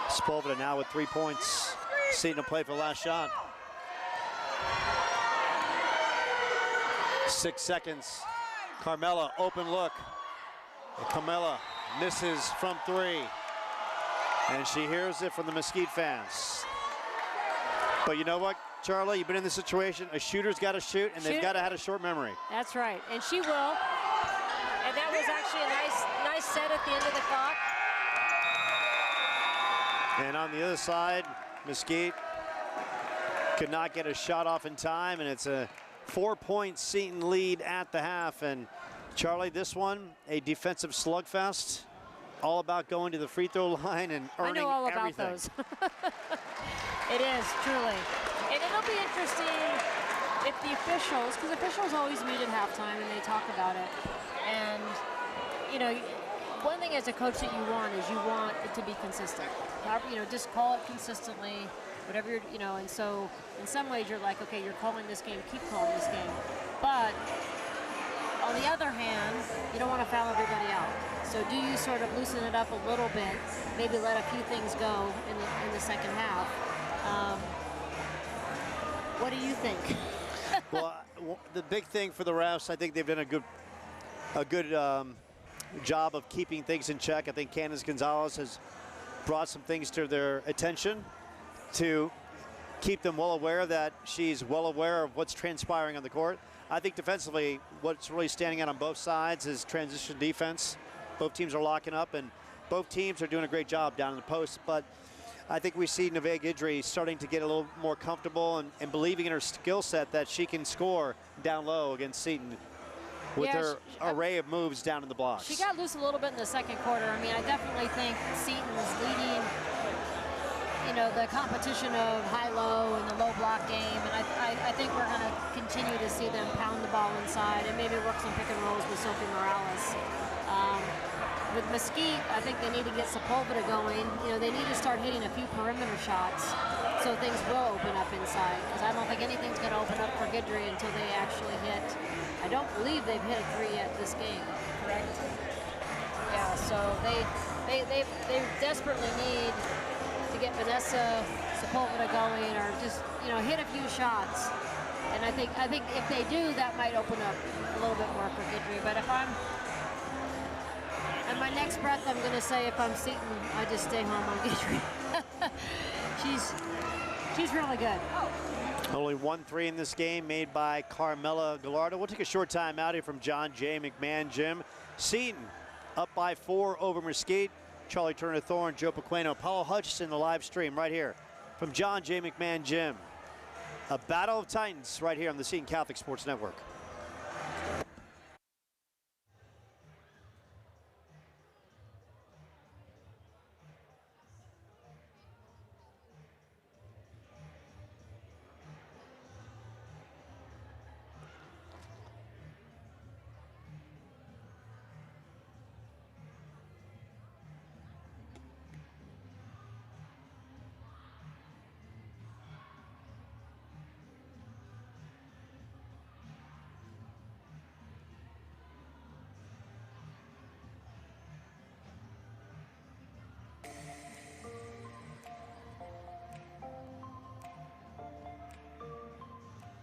Sepulveda now with 3 points. Seton to play for the last shot. 6 seconds. Carmela, open look. Carmela misses from 3. And she hears it from the Mesquite fans. But you know what, Charlie? You've been in this situation. A shooter's got to shoot, and they've got to have a short memory. That's right, and she will. And that was actually a nice set at the end of the clock. And on the other side, Mesquite could not get a shot off in time, and it's a 4-point Seton lead at the half. And Charlie, this one, a defensive slugfest, all about going to the free throw line and earning everything. I know all about those. It is, truly. And it'll be interesting if the officials, because officials always meet at halftime and they talk about it. And, you know, one thing as a coach that you want is you want it to be consistent. However, you know, just call it consistently, whatever you're, you know, and so in some ways you're like, okay, you're calling this game, keep calling this game. But on the other hand, you don't want to foul everybody out. So do you sort of loosen it up a little bit, maybe let a few things go in the second half? What do you think? Well, the big thing for the refs, I think they've done a good job of keeping things in check. I think Candace Gonzalez has brought some things to their attention to keep them well aware that she's well aware of what's transpiring on the court. I think defensively, what's really standing out on both sides is transition defense. Both teams are locking up, and both teams are doing a great job down in the post. But I think we see Neve Guidry starting to get a little more comfortable and believing in her skill set that she can score down low against Seton with her array of moves down in the blocks. She got loose a little bit in the second quarter. I mean, I definitely think Seton was leading, you know, the competition of high-low and the low block game. And I think we're going to continue to see them pound the ball inside and maybe work some pick and rolls with Sophie Morales. With Mesquite, I think they need to get Sepulveda going. You know, they need to start hitting a few perimeter shots so things will open up inside, because I don't think anything's going to open up for Guidry until they actually hit. I don't believe they've hit a 3 yet this game, correct? Yeah, so they desperately need to get Vanessa Sepulveda going, or just, you know, hit a few shots. And I think if they do, that might open up a little bit more for Guidry. But if I'm, and my next breath, I'm going to say, if I'm Seton, I just stay home on Guidry. she's really good. Only 1 3 in this game made by Carmela Gallardo. We'll take a short time out here from John J. McMahon Gym. Seton up by 4 over Mesquite. Charlie Turner Thorne, Joe Pequeno, Paul Hutchison, the live stream right here from John J. McMahon Gym. A battle of titans right here on the Seton Catholic Sports Network.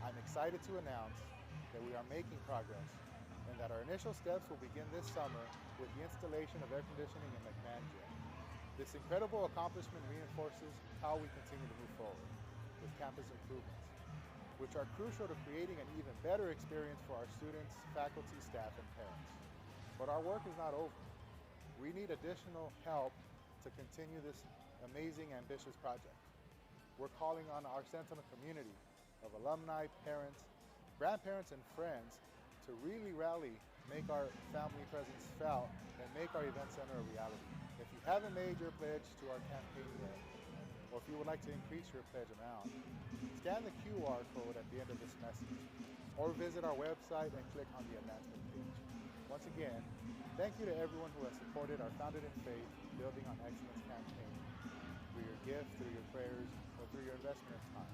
I'm excited to announce that we are making progress and that our initial steps will begin this summer with the installation of air conditioning in McMahon Gym. This incredible accomplishment reinforces how we continue to move forward with campus improvements, which are crucial to creating an even better experience for our students, faculty, staff, and parents. But our work is not over. We need additional help to continue this amazing, ambitious project. We're calling on our Seton community of alumni, parents, grandparents, and friends to really rally, make our family presence felt, and make our event center a reality. If you haven't made your pledge to our campaign yet, or if you would like to increase your pledge amount, scan the QR code at the end of this message, or visit our website and click on the announcement page. Once again, thank you to everyone who has supported our Founded in Faith, Building on Excellence campaign, through your gifts, through your prayers, or through your investment of time.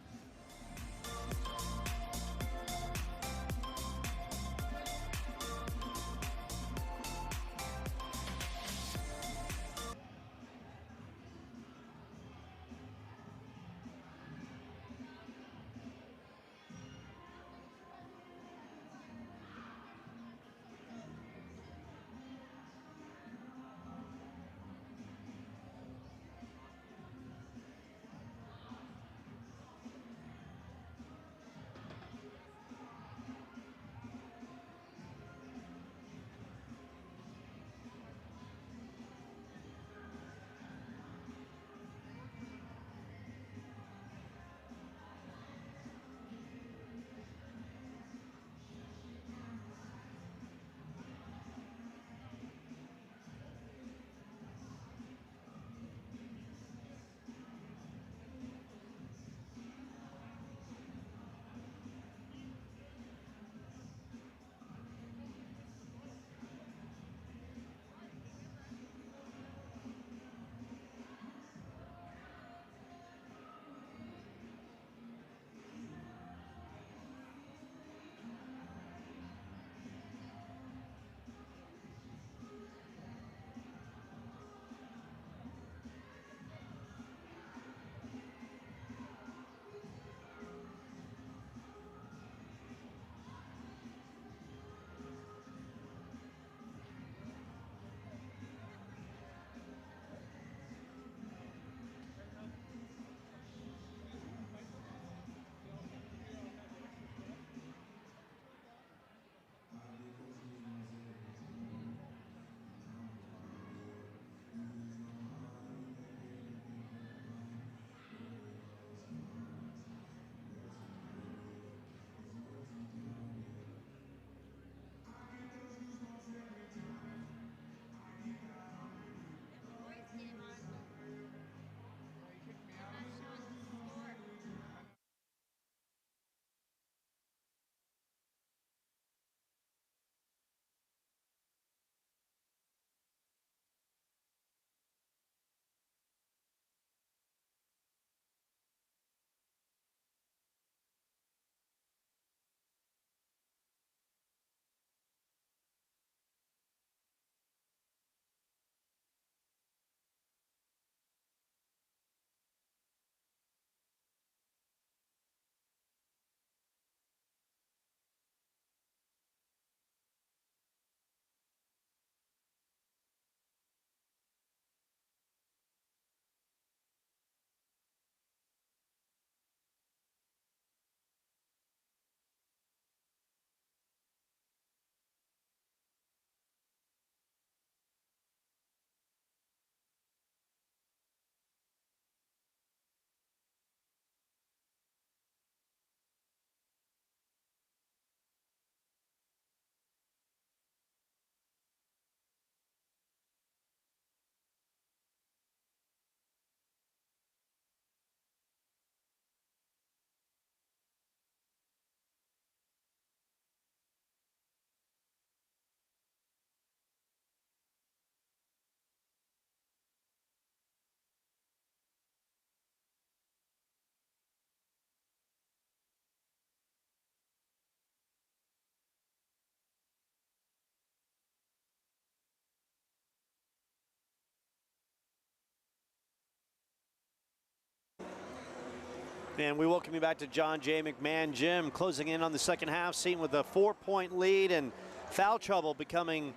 And we welcome you back to John J. McMahon Gym, closing in on the second half, Seton with a 4-point lead, and foul trouble becoming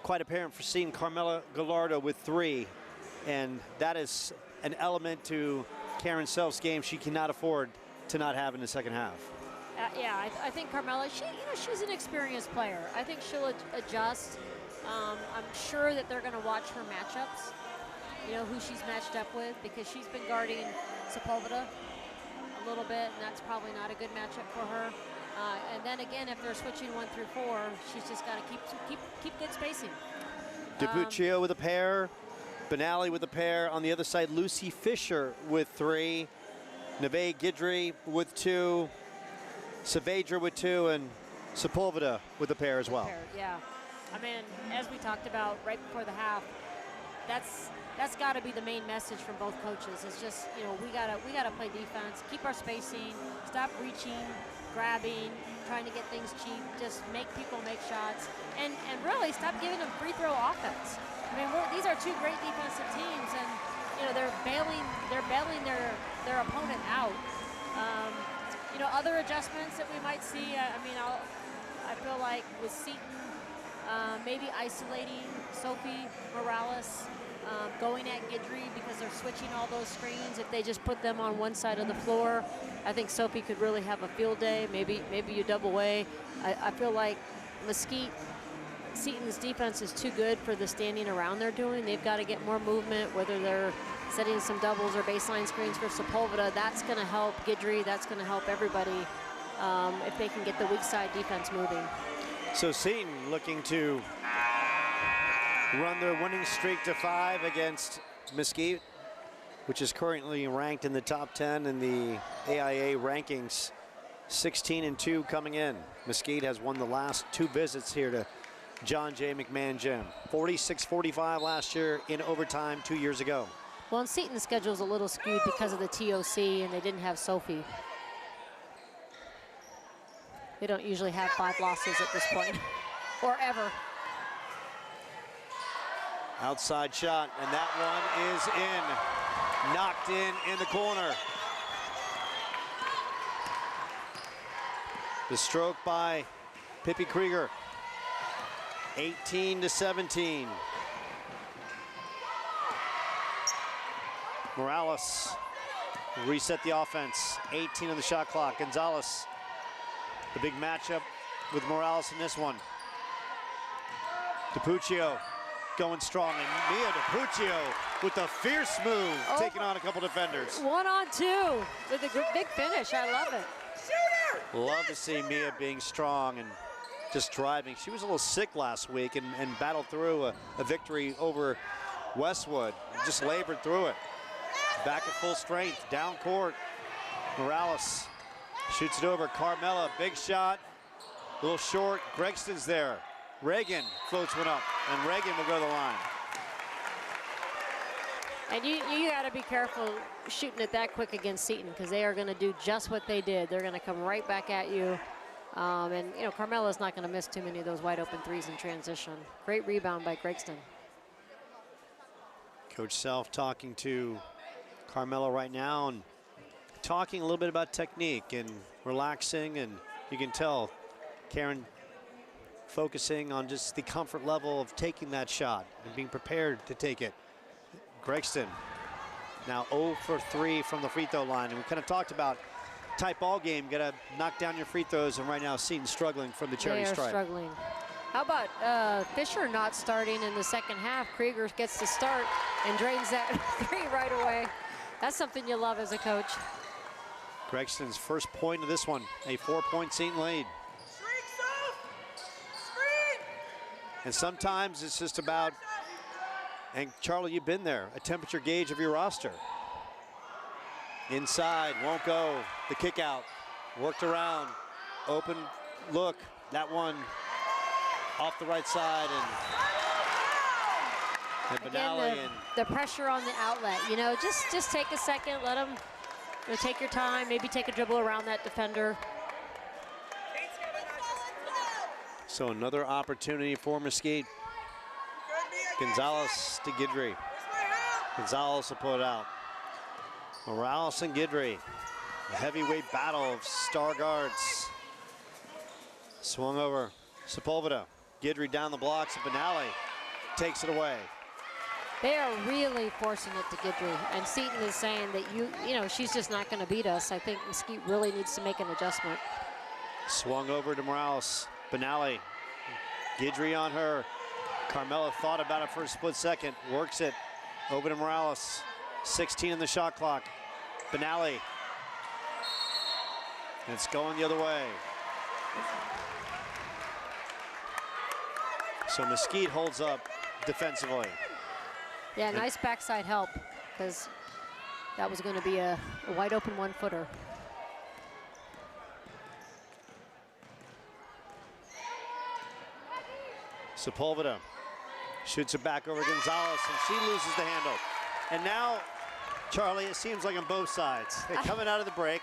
quite apparent for Seton. Carmela Gallardo with 3, and that is an element to Karen Self's game she cannot afford to not have in the second half. Yeah, I think Carmela, she's an experienced player. I think she'll adjust. I'm sure that they're going to watch her matchups, who she's matched up with, because she's been guarding Sepulveda a little bit, and that's probably not a good matchup for her. And then again, if they're switching 1 through 4, she's just got to keep good spacing. DiPuccio with a pair, Benally with a pair. On the other side, Lucy Fisher with 3, Neve Guidry with 2, Saavedra with 2, and Sepulveda with a pair as well. Yeah, I mean, as we talked about right before the half, that's got to be the main message from both coaches. It's just, we gotta play defense, keep our spacing, stop reaching, grabbing, trying to get things cheap, just make people make shots, and really stop giving them free throw offense. I mean, these are 2 great defensive teams, and they're bailing their opponent out. Other adjustments that we might see. I feel like with Seton, maybe isolating Sophie Morales, going at Guidry because they're switching all those screens. If they just put them on one side of the floor, I think Sophie could really have a field day. Maybe you double away. I feel like Seton's defense is too good for the standing around they're doing. They've got to get more movement, whether they're setting some doubles or baseline screens for Sepulveda. That's going to help Guidry. That's going to help everybody if they can get the weak side defense moving. So Seton looking to run their winning streak to 5 against Mesquite, which is currently ranked in the top 10 in the AIA rankings. 16-2 coming in. Mesquite has won the last 2 visits here to John J. McMahon Gym. 46-45 last year in overtime 2 years ago. Well, and Seton's schedule is a little skewed because of the TOC, and they didn't have Sophie. They don't usually have 5 losses at this point, or ever. Outside shot, and that one is in. Knocked in the corner. The stroke by Pippi Krieger. 18-17. Morales reset the offense. 18 on the shot clock. Gonzalez, the big matchup with Morales in this one. DiPuccio going strong, and Mia DiPuccio with a fierce move, taking on a couple defenders. 1-on-2 with a big finish. I love it. Love to see Mia being strong and just driving. She was a little sick last week and battled through a victory over Westwood. Just labored through it. Back at full strength, down court. Morales shoots it over. Carmela, big shot, a little short. Gregston's there. Reagan floats one up, and Reagan will go to the line. And you got to be careful shooting it that quick against Seton, because they are going to do just what they did. They're going to come right back at you. And Carmela's not going to miss too many of those wide open threes in transition. Great rebound by Gregston. Coach Self talking to Carmela right now and talking a little bit about technique and relaxing, and you can tell Karen focusing on just the comfort level of taking that shot and being prepared to take it. Gregston now 0 for 3 from the free throw line, and we kind of talked about tight ball game, got to knock down your free throws, and right now Seton struggling from the charity stripe. They are struggling. How about Fisher not starting in the second half? Krieger gets to start and drains that 3 right away. That's something you love as a coach. Gregston's first point of this one, a 4-point Seton lead. And sometimes it's just about, and Charlie, you've been there, a temperature gauge of your roster. Inside, won't go. The kick out, worked around, open look. That one off the right side, and Benally. Again, the pressure on the outlet. Just take a second, let them take your time, maybe take a dribble around that defender. So another opportunity for Mesquite. Gonzalez to Guidry. Gonzalez will put it out. Morales and Guidry. A heavyweight battle of star guards. Swung over, Sepulveda. Guidry down the blocks, and Benally takes it away. They are really forcing it to Guidry, and Seton is saying that you know, she's just not going to beat us. I think Mesquite really needs to make an adjustment. Swung over to Morales, Benally, Guidry on her. Carmela thought about it for a split second, works it over to Morales. 16 in the shot clock. Benally. It's going the other way. So Mesquite holds up defensively. Yeah, nice backside help, because that was going to be a wide open one-footer. Sepulveda shoots it back over Gonzalez, and she loses the handle. And now, Charlie, it seems like on both sides. They're coming out of the break.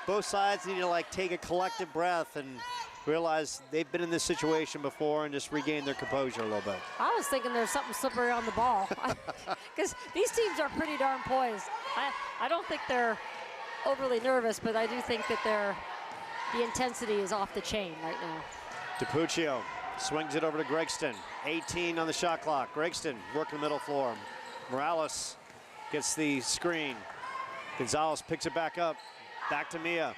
Both sides need to like take a collective breath and realize they've been in this situation before and just regain their composure a little bit. I was thinking there's something slippery on the ball, because these teams are pretty darn poised. I don't think they're overly nervous, but I do think that the intensity is off the chain right now. DiPuccio swings it over to Gregston. 18 on the shot clock. Gregston working the middle floor. Morales gets the screen. Gonzalez picks it back up. Back to Mia.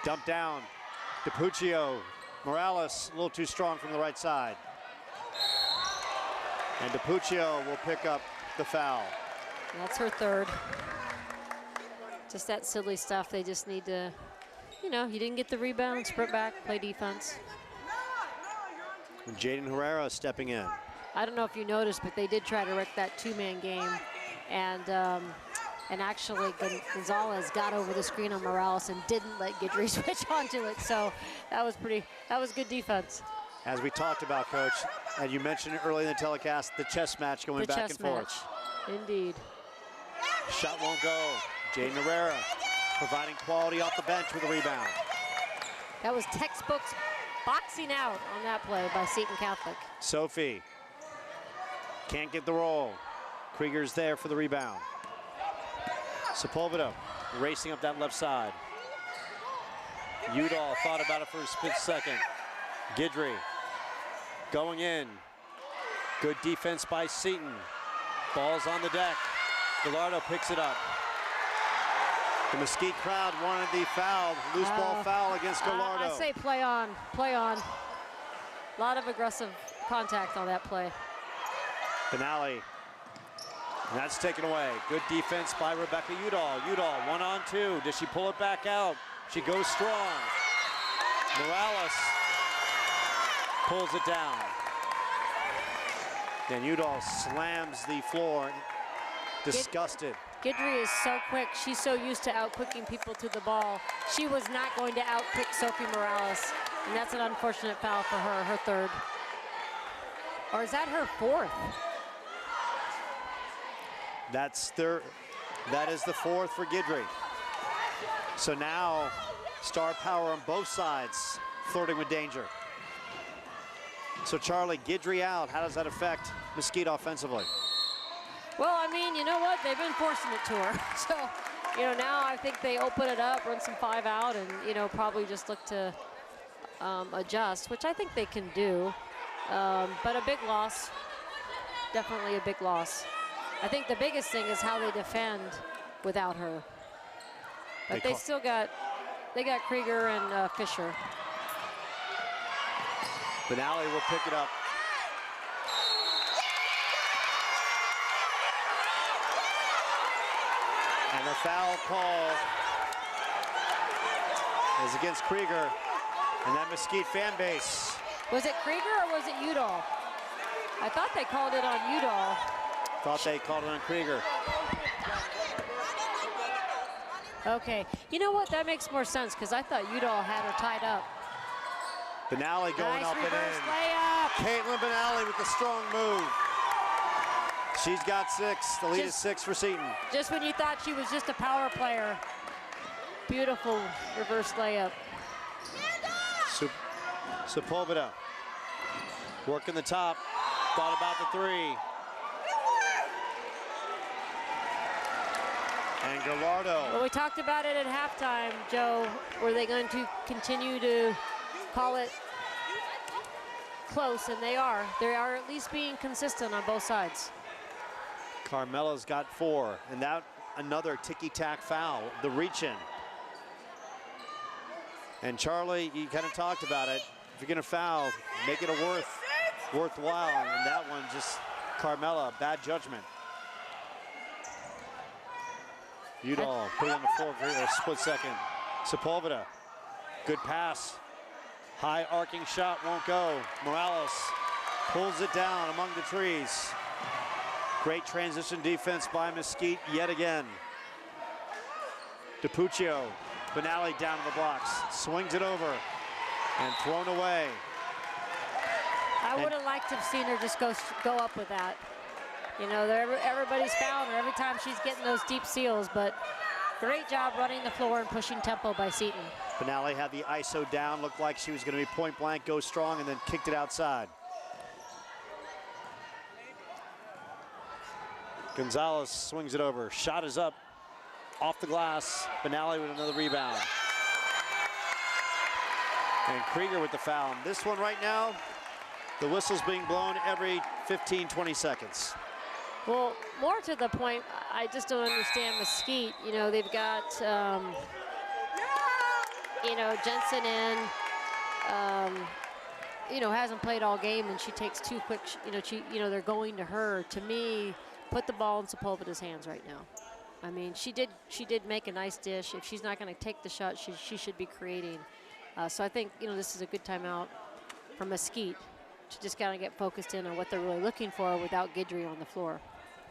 Dump down. DiPuccio. Morales a little too strong from the right side. And DiPuccio will pick up the foul. That's her third. Just that silly stuff. They just need to, you know, you didn't get the rebound, sprint back, play defense. And Jaden Herrera stepping in. I don't know if you noticed, but they did try to wreck that two-man game. And actually Gonzalez got over the screen on Morales and didn't let Guidry switch onto it. So that was good defense. As we talked about, Coach, and you mentioned it early in the telecast, the chess match going back and forth. Indeed. Shot won't go. Jaden Herrera providing quality off the bench with a rebound. That was textbook boxing out on that play by Seton Catholic. Sophie can't get the roll. Krieger's there for the rebound. Sepulveda racing up that left side. Udall thought about it for a split second. Guidry going in. Good defense by Seton. Ball's on the deck. Gallardo picks it up. The Mesquite crowd wanted the foul, loose ball foul against Gallardo. I say play on, play on. A lot of aggressive contact on that play. Benally, and that's taken away. Good defense by Rebecca Udall. Udall 1-on-2. Does she pull it back out? She goes strong. Morales pulls it down. Then Udall slams the floor, disgusted. Guidry is so quick. She's so used to out-quicking people to the ball. She was not going to out-quick Sophie Morales, and that's an unfortunate foul for her, her third. Or is that her fourth? That is the fourth for Guidry. So now, star power on both sides, flirting with danger. So Charlie, Guidry out, how does that affect Mesquite offensively? Well, I mean, you know what? They've been forcing it to her. So, you know, now I think they open it up, run some 5 out, and, you know, probably just look to adjust, which I think they can do. But a big loss, definitely a big loss. I think the biggest thing is how they defend without her. But they still got Krieger and Fisher. Benally will pick it up. And the foul call is against Krieger and that Mesquite fan base. Was it Krieger or was it Udall? I thought they called it on Udall. Thought they called it on Krieger. Okay, you know what? That makes more sense because I thought Udall had her tied up. Benally going nice up and reverse in. layup. Caitlin Benally with the strong move. She's got 6. The lead is 6 for Seton. Just when you thought she was just a power player. Beautiful reverse layup. Sepulveda working the top. Thought about the 3. And Gallardo. Well, we talked about it at halftime, Joe. Were they going to continue to call it close? And they are. They are at least being consistent on both sides. Carmela's got 4, and that another ticky-tack foul, the reach-in. And Charlie, you kind of talked about it. If you're going to foul, make it a worthwhile. And that one just, Carmela, bad judgment. Udall put it on the floor for a split second. Sepulveda, good pass. High arcing shot won't go. Morales pulls it down among the trees. Great transition defense by Mesquite yet again. DiPuccio, Benally down to the blocks, swings it over and thrown away. I would have liked to have seen her just go up with that. You know, everybody's fouling her every time she's getting those deep seals, but great job running the floor and pushing tempo by Seton. Benally had the ISO down, looked like she was going to be point blank, go strong, and then kicked it outside. Gonzalez swings it over. Shot is up off the glass. Benally with another rebound. And Krieger with the foul. This one right now, the whistle's being blown every 15, 20 seconds. Well, more to the point, I just don't understand Mesquite. You know, they've got, you know, Jensen in, you know, hasn't played all game, and she takes 2 quick, you know, they're going to her. To me, put the ball in Sepulveda's hands right now. I mean, she did make a nice dish. If she's not going to take the shot, she should be creating. So I think, you know, this is a good timeout for Mesquite to just kind of get focused in on what they're really looking for without Guidry on the floor.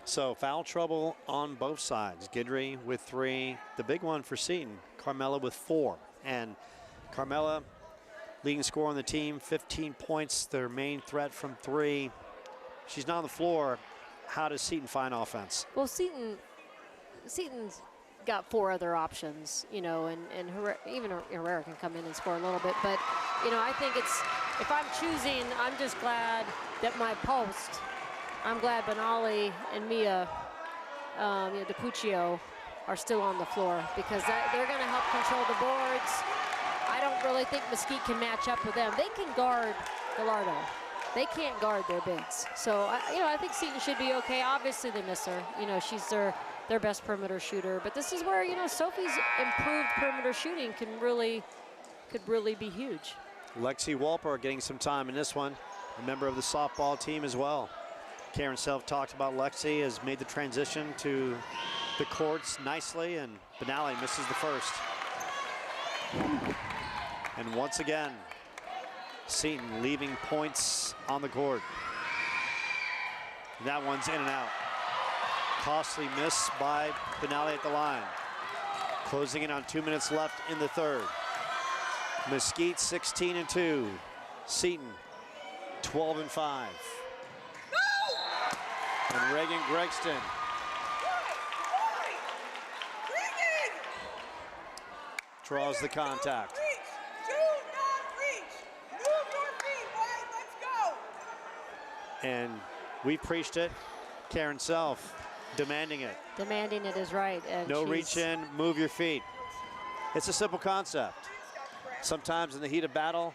So foul trouble on both sides. Guidry with 3. The big one for Seton, Carmela with 4. And Carmela, leading scorer on the team, 15 points, their main threat from 3. She's not on the floor. How does Seton find offense? Well, Seton's got 4 other options, you know, and even Herrera can come in and score a little bit. But, you know, I think it's, if I'm choosing, I'm just glad that my post, I'm glad Benally and Mia, you know, DiPuccio are still on the floor, because they're going to help control the boards. I don't really think Mesquite can match up with them. They can guard Gallardo. They can't guard their bigs. So, you know, I think Seton should be okay. Obviously, they miss her. You know, she's their best perimeter shooter. But this is where, you know, Sophie's improved perimeter shooting could really be huge. Lexi Walper getting some time in this one, a member of the softball team as well. Karen Self talked about Lexi, has made the transition to the courts nicely, and Benally misses the first. And once again, Seton leaving points on the court. That one's in and out. Costly miss by Benally at the line. Closing in on 2 minutes left in the third. Mesquite 16-2. Seton 12-5. And Reagan Gregston draws the contact. And we preached it. Karen Self demanding it. Demanding it is right. And no reach in, move your feet. It's a simple concept. Sometimes in the heat of battle.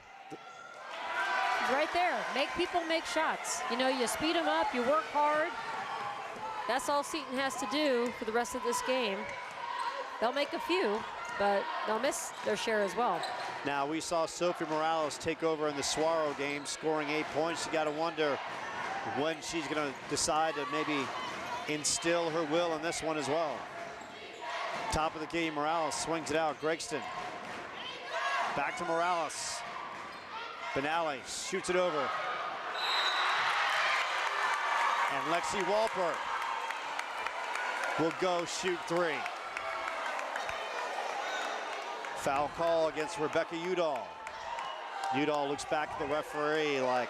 Right there, make people make shots. You know, you speed them up, you work hard. That's all Seton has to do for the rest of this game. They'll make a few, but they'll miss their share as well. Now, we saw Sophie Morales take over in the Saguaro game, scoring 8 points. You got to wonder when she's going to decide to maybe instill her will in this one as well. Top of the game, Morales swings it out. Gregston back to Morales. Benally shoots it over. And Lexi Walper will go shoot 3. Foul call against Rebecca Udall. Udall looks back at the referee like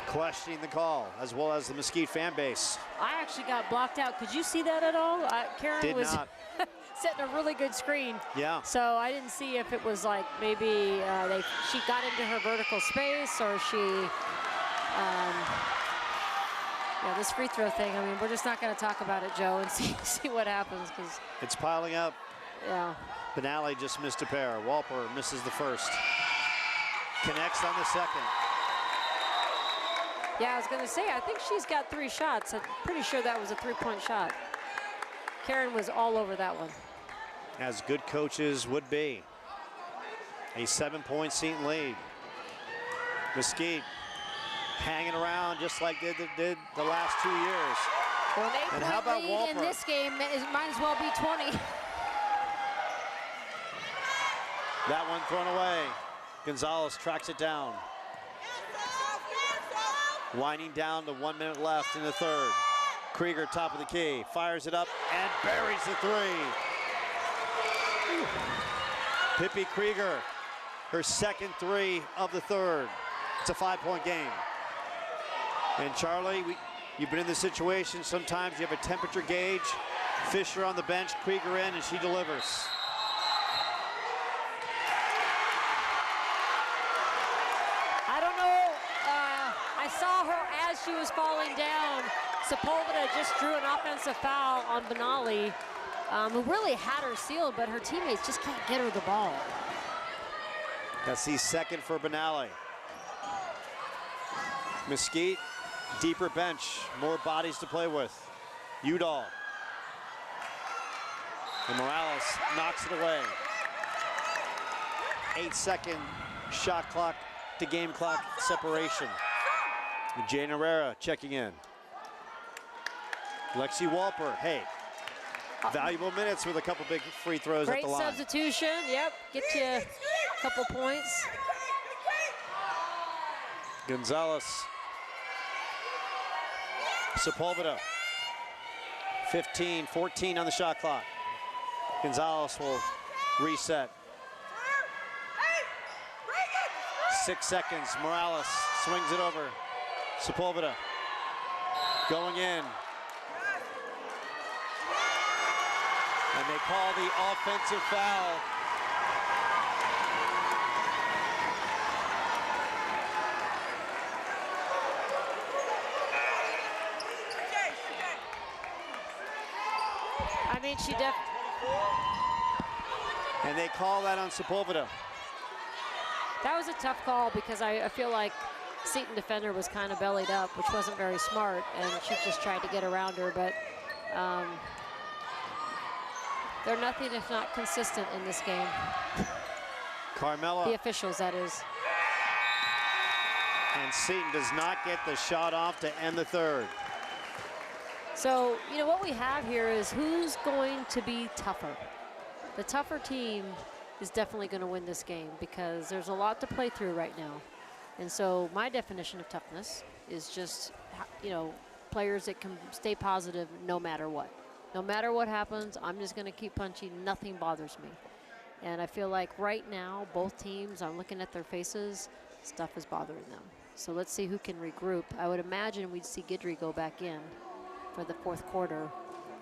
questioning the call, as well as the Mesquite fan base. I actually got blocked out. Could you see that at all? Karen Did was not. setting a really good screen. Yeah. So I didn't see if it was like maybe she got into her vertical space, or she Yeah, this free throw thing, I mean, we're just not going to talk about it, Joe, and see what happens, because it's piling up. Yeah. Benally just missed a pair. Walper misses the first. Connects on the second. Yeah, I was going to say, I think she's got 3 shots. I'm pretty sure that was a 3-point shot. Karen was all over that one. As good coaches would be. A 7-point Seton lead. Mesquite hanging around just like they did the last 2 years. Well, an 8-point And how about lead Walper? in this game might as well be 20. That one thrown away. Gonzalez tracks it down. Winding down to 1 minute left in the third. Krieger, top of the key, fires it up and buries the 3. Pippi Krieger, her second 3 of the third. It's a 5-point game. And Charlie, you've been in this situation. Sometimes you have a temperature gauge. Fisher on the bench, Krieger in, and she delivers. I don't know. I saw her as she was falling down. Sepulveda just drew an offensive foul on Benally, who really had her sealed, but her teammates just can't get her the ball. That's the second for Benally. Mesquite, deeper bench, more bodies to play with. Udall. And Morales knocks it away. 8-second shot clock to game clock separation. Jane Herrera checking in. Lexi Walper, hey, valuable minutes with a couple big free throws at the line. Great substitution, yep, get you a couple points. Gonzalez. Sepulveda. 15-14 on the shot clock. Gonzalez will reset. 6 seconds, Morales swings it over. Sepulveda going in. And they call the offensive foul. I mean, and they call that on Sepulveda. That was a tough call because I feel like Seton defender was kind of bellied up, which wasn't very smart, and she just tried to get around her, but they're nothing if not consistent in this game. Carmella. The officials, that is. And Seton does not get the shot off to end the third. So, you know, what we have here is who's going to be tougher. The tougher team is definitely going to win this game because there's a lot to play through right now. And so my definition of toughness is just, you know, players that can stay positive no matter what. No matter what happens, I'm just going to keep punching. Nothing bothers me. And I feel like right now, both teams, I'm looking at their faces, stuff is bothering them. So let's see who can regroup. I would imagine we'd see Guidry go back in for the fourth quarter.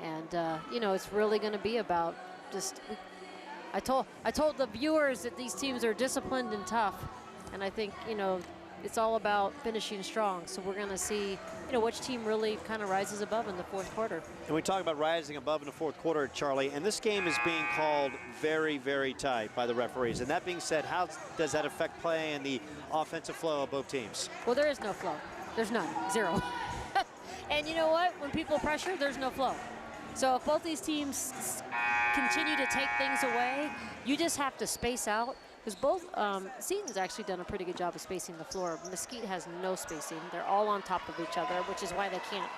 And, you know, it's really going to be about just, I told the viewers that these teams are disciplined and tough. And I think, you know, it's all about finishing strong. So we're going to see, you know, which team really kind of rises above in the fourth quarter. And we talk about rising above in the fourth quarter, Charlie, and this game is being called very, very tight by the referees. And that being said, how does that affect play and the offensive flow of both teams? Well, there is no flow. There's none. Zero. And you know what? When people pressure, there's no flow. So if both these teams continue to take things away, you just have to space out. Because both, Seton's actually done a pretty good job of spacing the floor. Mesquite has no spacing. They're all on top of each other, which is why they can't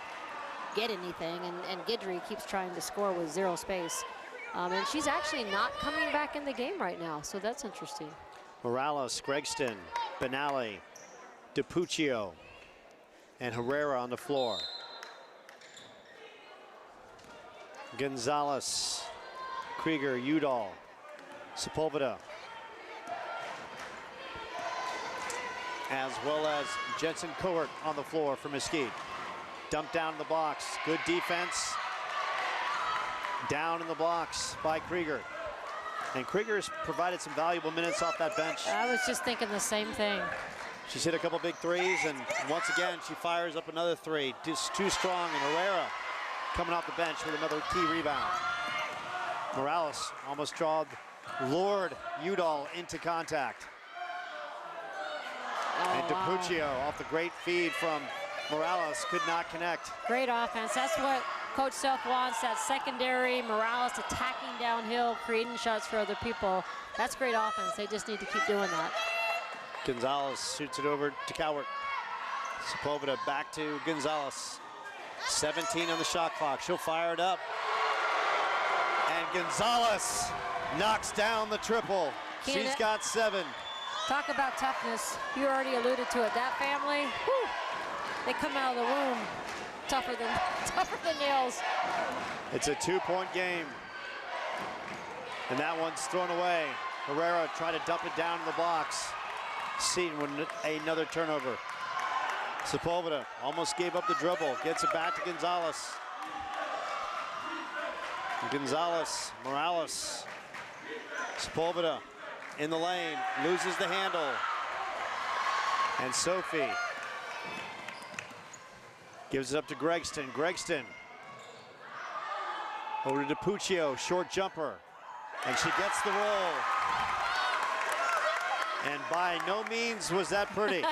get anything. And Guidry keeps trying to score with zero space. And she's actually not coming back in the game right now, so that's interesting. Morales, Gregston, Benally, DiPuccio, and Herrera on the floor. Gonzalez, Krieger, Udall, Sepulveda, as well as Jensen Cohort on the floor for Mesquite. Dumped down in the box. Good defense. Down in the blocks by Krieger. And Krieger's provided some valuable minutes off that bench. I was just thinking the same thing. She's hit a couple big threes, and once again, she fires up another three. Just too strong, and Herrera coming off the bench with another key rebound. Morales almost lured Udall into contact. And DiPuccio off the great feed from Morales could not connect. Great offense. That's what Coach Self wants, that secondary. Morales attacking downhill, creating shots for other people. That's great offense. They just need to keep doing that. Gonzalez shoots it over to Cowart. Sepulveda back to Gonzalez. 17 on the shot clock. She'll fire it up. And Gonzalez knocks down the triple. She's got 7. Talk about toughness. You already alluded to it. That family, whew, they come out of the womb tougher than nails. It's a 2-point game. And that one's thrown away. Herrera tried to dump it down in the box. Seton with another turnover. Sepulveda almost gave up the dribble. Gets it back to Gonzalez. Gonzalez, Morales. Sepulveda in the lane, loses the handle. And Sophie gives it up to Gregston. Gregston over to DiPuccio, short jumper. And she gets the roll. And by no means was that pretty.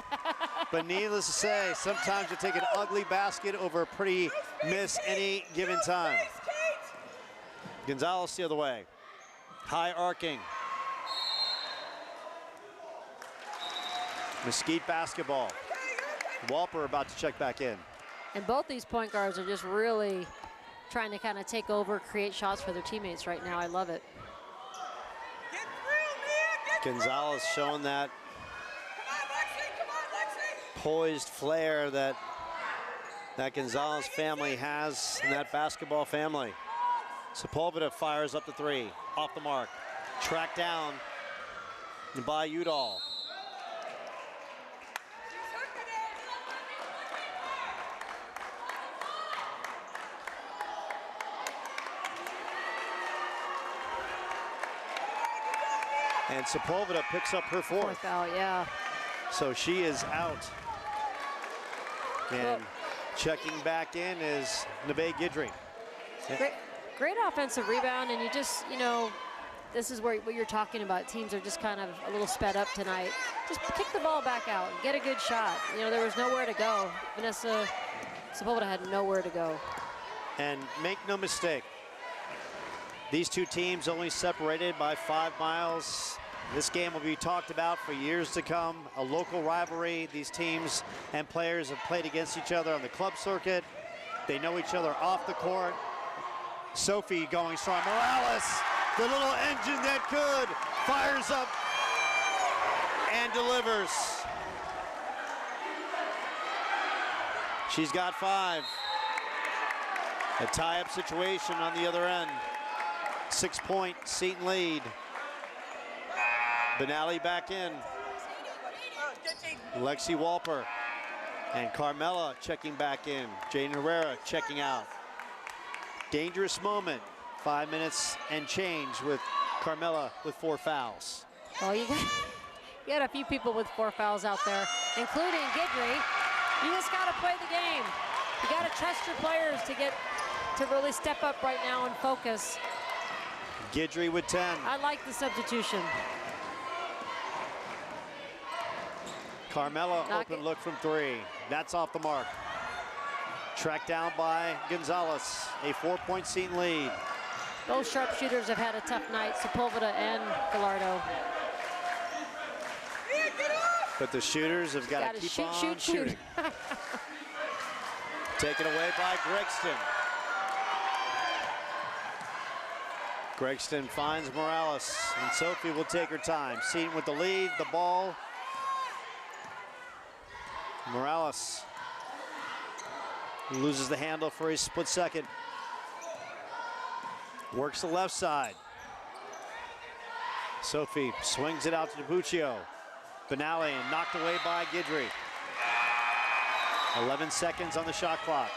But needless to say, sometimes you take an ugly basket over a pretty miss any given time. Gonzalez the other way. High arcing. Mesquite basketball. Walper about to check back in. And both these point guards are just really trying to kind of take over, create shots for their teammates right now. I love it. Gonzalez showing that poised flair that Gonzalez family has, and that basketball family. Sepulveda fires up the 3, off the mark. Tracked down by Udall. And Sepulveda picks up her fourth. Foul, yeah. So she is out. And checking back in is Nebe Guidry. Great offensive rebound, and you just, you know, this is what you're talking about. Teams are just kind of a little sped up tonight. Just kick the ball back out, get a good shot. You know, there was nowhere to go. Vanessa Sepulveda had nowhere to go. And make no mistake, these two teams only separated by 5 miles. This game will be talked about for years to come. A local rivalry. These teams and players have played against each other on the club circuit. They know each other off the court. Sophie going strong. Morales, the little engine that could, fires up and delivers. She's got 5. A tie-up situation on the other end. 6-point Seton lead. Benally back in. Lexi Walper and Carmela checking back in. Jaden Herrera checking out. Dangerous moment. 5 minutes and change with Carmela with 4 fouls. Well, you got a few people with 4 fouls out there, including Guidry. You just got to play the game. You got to trust your players to really step up right now and focus. Guidry with 10. I like the substitution. Carmela open look from 3. That's off the mark. Tracked down by Gonzalez. A 4-point Seton lead. Both sharpshooters have had a tough night, Sepulveda and Gallardo. But the shooters have got to keep on shooting. Taken away by Gregston. Gregston finds Morales, and Sophie will take her time. Seton with the lead, the ball. Morales loses the handle for a split second. Works the left side. Sophie swings it out to DiPuccio. Benally and knocked away by Guidry. 11 seconds on the shot clock.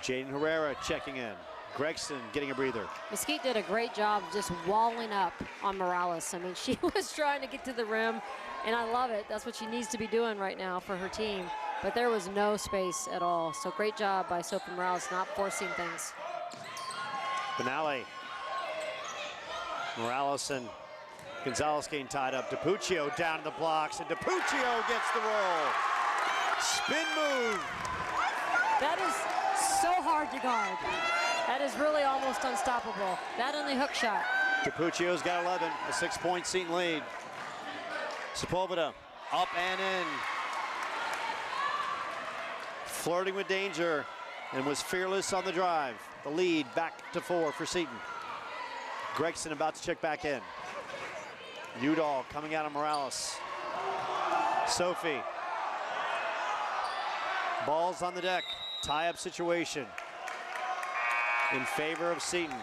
Jaden Herrera checking in. Gregson getting a breather. Mesquite did a great job of just walling up on Morales. I mean, she was trying to get to the rim, and I love it. That's what she needs to be doing right now for her team. But there was no space at all. So great job by Sophie Morales not forcing things. Benally. Morales and Gonzalez getting tied up. DiPuccio down in the blocks, and DiPuccio gets the roll. Spin move. That is so hard to guard. That is really almost unstoppable. That and the hook shot. DiPuccio's got 11, a 6-point Seton lead. Sepulveda up and in. Flirting with danger and was fearless on the drive. The lead back to 4 for Seton. Gregson about to check back in. Udall coming out of Morales. Sophie. Ball's on the deck. Tie-up situation in favor of Seton.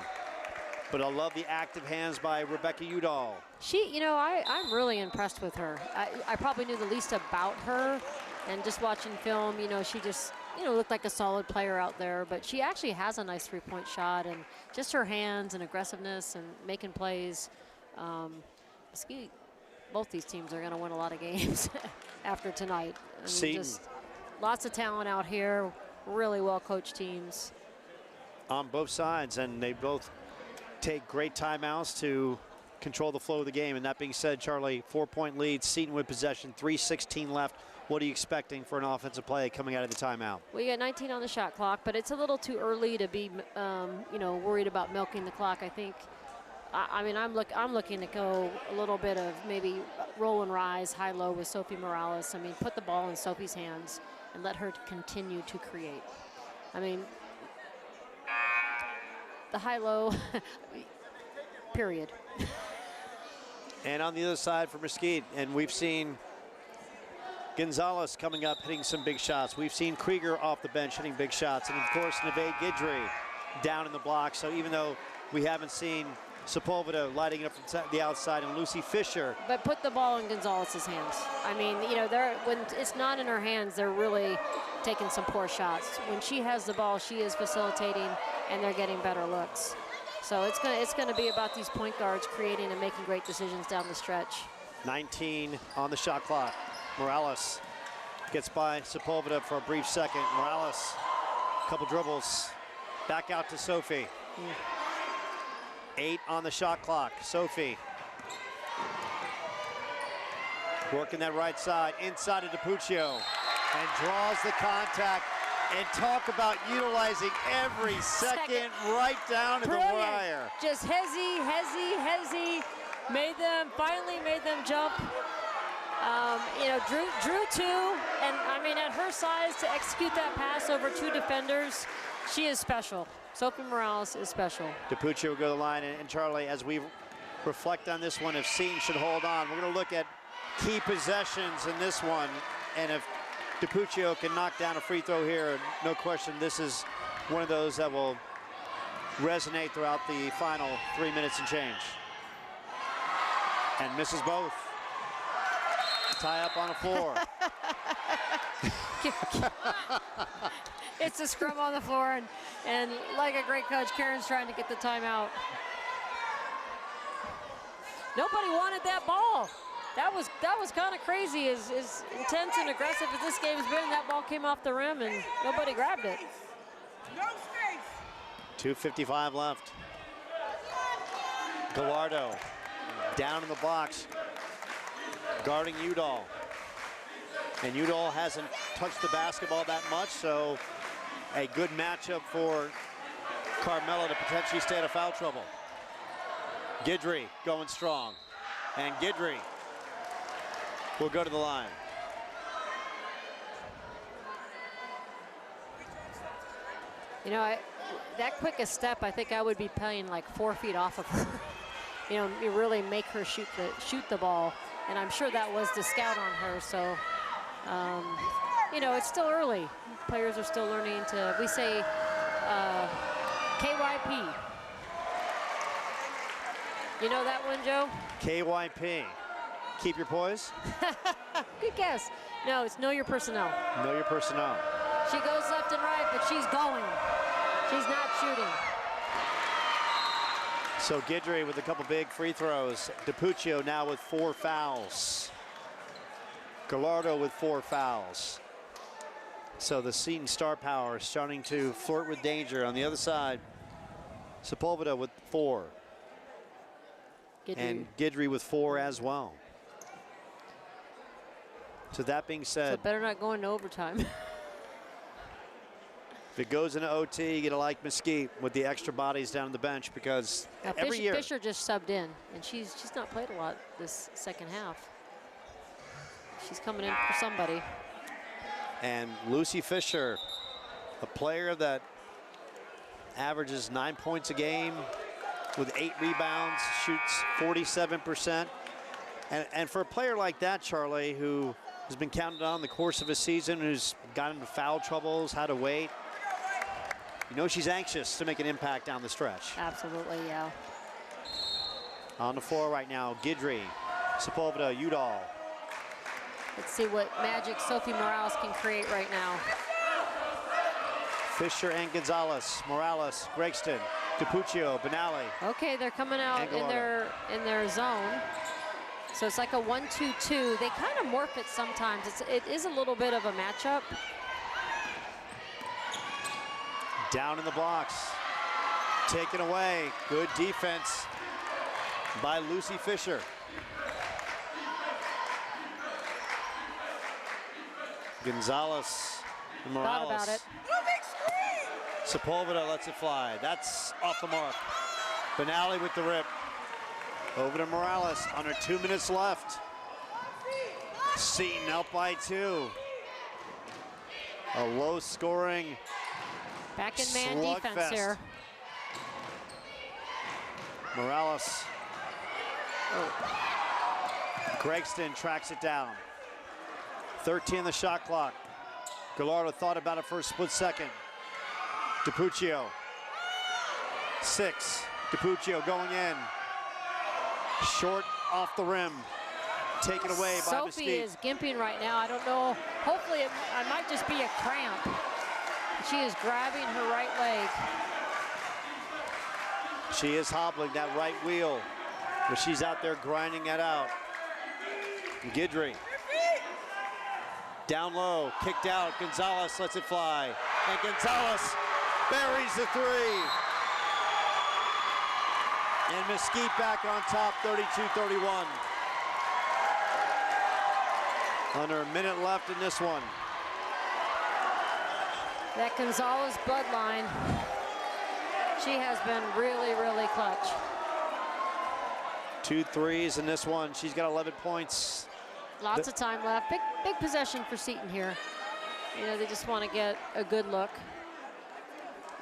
But I love the active hands by Rebecca Udall. She, you know, I'm really impressed with her. I probably knew the least about her, and just watching film, you know, she just, you know, looked like a solid player out there, but she actually has a nice three-point shot, and just her hands and aggressiveness and making plays. Mesquite, both these teams are going to win a lot of games after tonight. I mean, just lots of talent out here, really well-coached teams. On both sides, and they both take great timeouts to control the flow of the game. And that being said, Charlie, 4-point lead, Seton with possession, 3:16 left. What are you expecting for an offensive play coming out of the timeout? We got 19 on the shot clock, but it's a little too early to be, you know, worried about milking the clock. I think. I mean, I'm looking to go a little bit of maybe roll and rise, high-low with Sophie Morales. I mean, put the ball in Sophie's hands and let her continue to create. I mean, the high-low, period. And on the other side for Mesquite, and we've seen Gonzalez coming up, hitting some big shots. We've seen Krieger off the bench hitting big shots. And of course, Neve Guidry down in the block. So even though we haven't seen Sepulveda lighting it up from the outside and Lucy Fisher. But put the ball in Gonzalez's hands. I mean, you know, when it's not in her hands, they're really taking some poor shots. When she has the ball, she is facilitating, and they're getting better looks. So it's gonna be about these point guards creating and making great decisions down the stretch. 19 on the shot clock. Morales gets by Sepulveda for a brief second. Morales, couple dribbles, back out to Sophie. 8 on the shot clock. Sophie working that right side, inside of DiPuccio, and draws the contact. And talk about utilizing every second right down to the wire. Just hezzy, finally made them jump. You know, drew two, and I mean, at her size, to execute that pass over 2 defenders, she is special. Sophie Morales is special. DiPuccio will go to the line, and Charlie, as we reflect on this one, if Seton should hold on, we're going to look at key possessions in this one, and if DiPuccio can knock down a free throw here, no question, this is one of those that will resonate throughout the final 3 minutes and change. And misses both. Tie up on the floor. It's a scrum on the floor, and like a great coach, Karen's trying to get the timeout. Nobody wanted that ball. That was kind of crazy. As intense and aggressive as this game's been, that ball came off the rim and nobody grabbed it. No space. 2:55 left. Gallardo down in the box, guarding Udall. And Udall hasn't touched the basketball that much, so a good matchup for Carmela to potentially stay out of foul trouble. Guidry going strong, and Guidry will go to the line. You know, that quick a step, I think I would be playing like 4 feet off of her. You know, you really make her shoot the ball, and I'm sure that was the scout on her. So, you know, it's still early. Players are still learning to. We say KYP. You know that one, Joe? KYP. Keep your poise. Good guess. No, it's know your personnel. Know your personnel. She goes left and right, but she's going. She's not shooting. So Guidry with a couple big free throws. DiPuccio now with 4 fouls. Gallardo with 4 fouls. So the Seton star power is starting to flirt with danger. On the other side, Sepulveda with 4. And Guidry with 4 as well. So that being said, So better not go into overtime. if it goes into OT, you gotta like Mesquite with the extra bodies down on the bench, because Now, every year. Fisher just subbed in, and she's not played a lot this second half. She's coming in for somebody. And Lucy Fisher, a player that averages 9 points a game with 8 rebounds, shoots 47%. And for a player like that, Charlie, who has been counted on the course of a season, who's gotten into foul troubles, had to wait, you know she's anxious to make an impact down the stretch. Absolutely, yeah. On the floor right now, Guidry, Sepulveda, Udall. Let's see what magic Sophie Morales can create right now. Fisher and Gonzalez, Morales, Gregston, DiPuccio, Benally. Okay, they're coming out in their zone. So it's like a 1-2-2. They kind of morph it sometimes. It is a little bit of a matchup. Down in the blocks, taken away. Good defense by Lucy Fisher. Gonzalez and Morales. Thought about it. Sepulveda lets it fly. That's off the mark. Benally with the rip. Over to Morales. Under 2 minutes left. Seton up by 2. A low scoring back in man defense here. Morales. Gregston tracks it down. 13 on the shot clock. Gallardo thought about it for a split second. DiPuccio. 6. DiPuccio going in. Short off the rim. Taken away by Mesquite. Sophie is gimping right now. I don't know. Hopefully it might just be a cramp. She is grabbing her right leg. She is hobbling that right wheel, but she's out there grinding it out. Guidry. Down low, kicked out. Gonzalez lets it fly. And Gonzalez buries the 3. And Mesquite back on top, 32-31. Under a minute left in this one. That Gonzalez bloodline, she has been really, really clutch. 2 threes in this one. She's got 11 points. Lots of time left. Big possession for Seton here. You know, they just want to get a good look.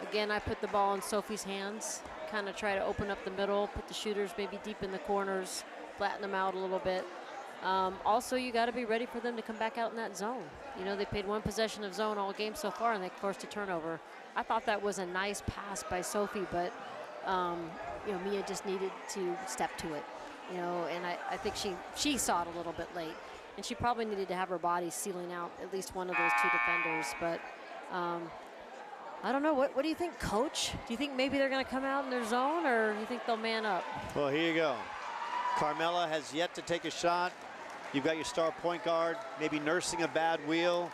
Again, I put the ball in Sophie's hands. Kind of try to open up the middle, put the shooters maybe deep in the corners, flatten them out a little bit. Also, you got to be ready for them to come back out in that zone. You know, they played 1 possession of zone all game so far, and they forced a turnover. I thought that was a nice pass by Sophie, but you know, Mia just needed to step to it. You know, and I think she saw it a little bit late, and she probably needed to have her body sealing out at least one of those 2 defenders. But I don't know. What do you think, Coach? Do you think maybe they're going to come out in their zone, or do you think they'll man up? Well, here you go. Carmela has yet to take a shot. You've got your star point guard, maybe nursing a bad wheel.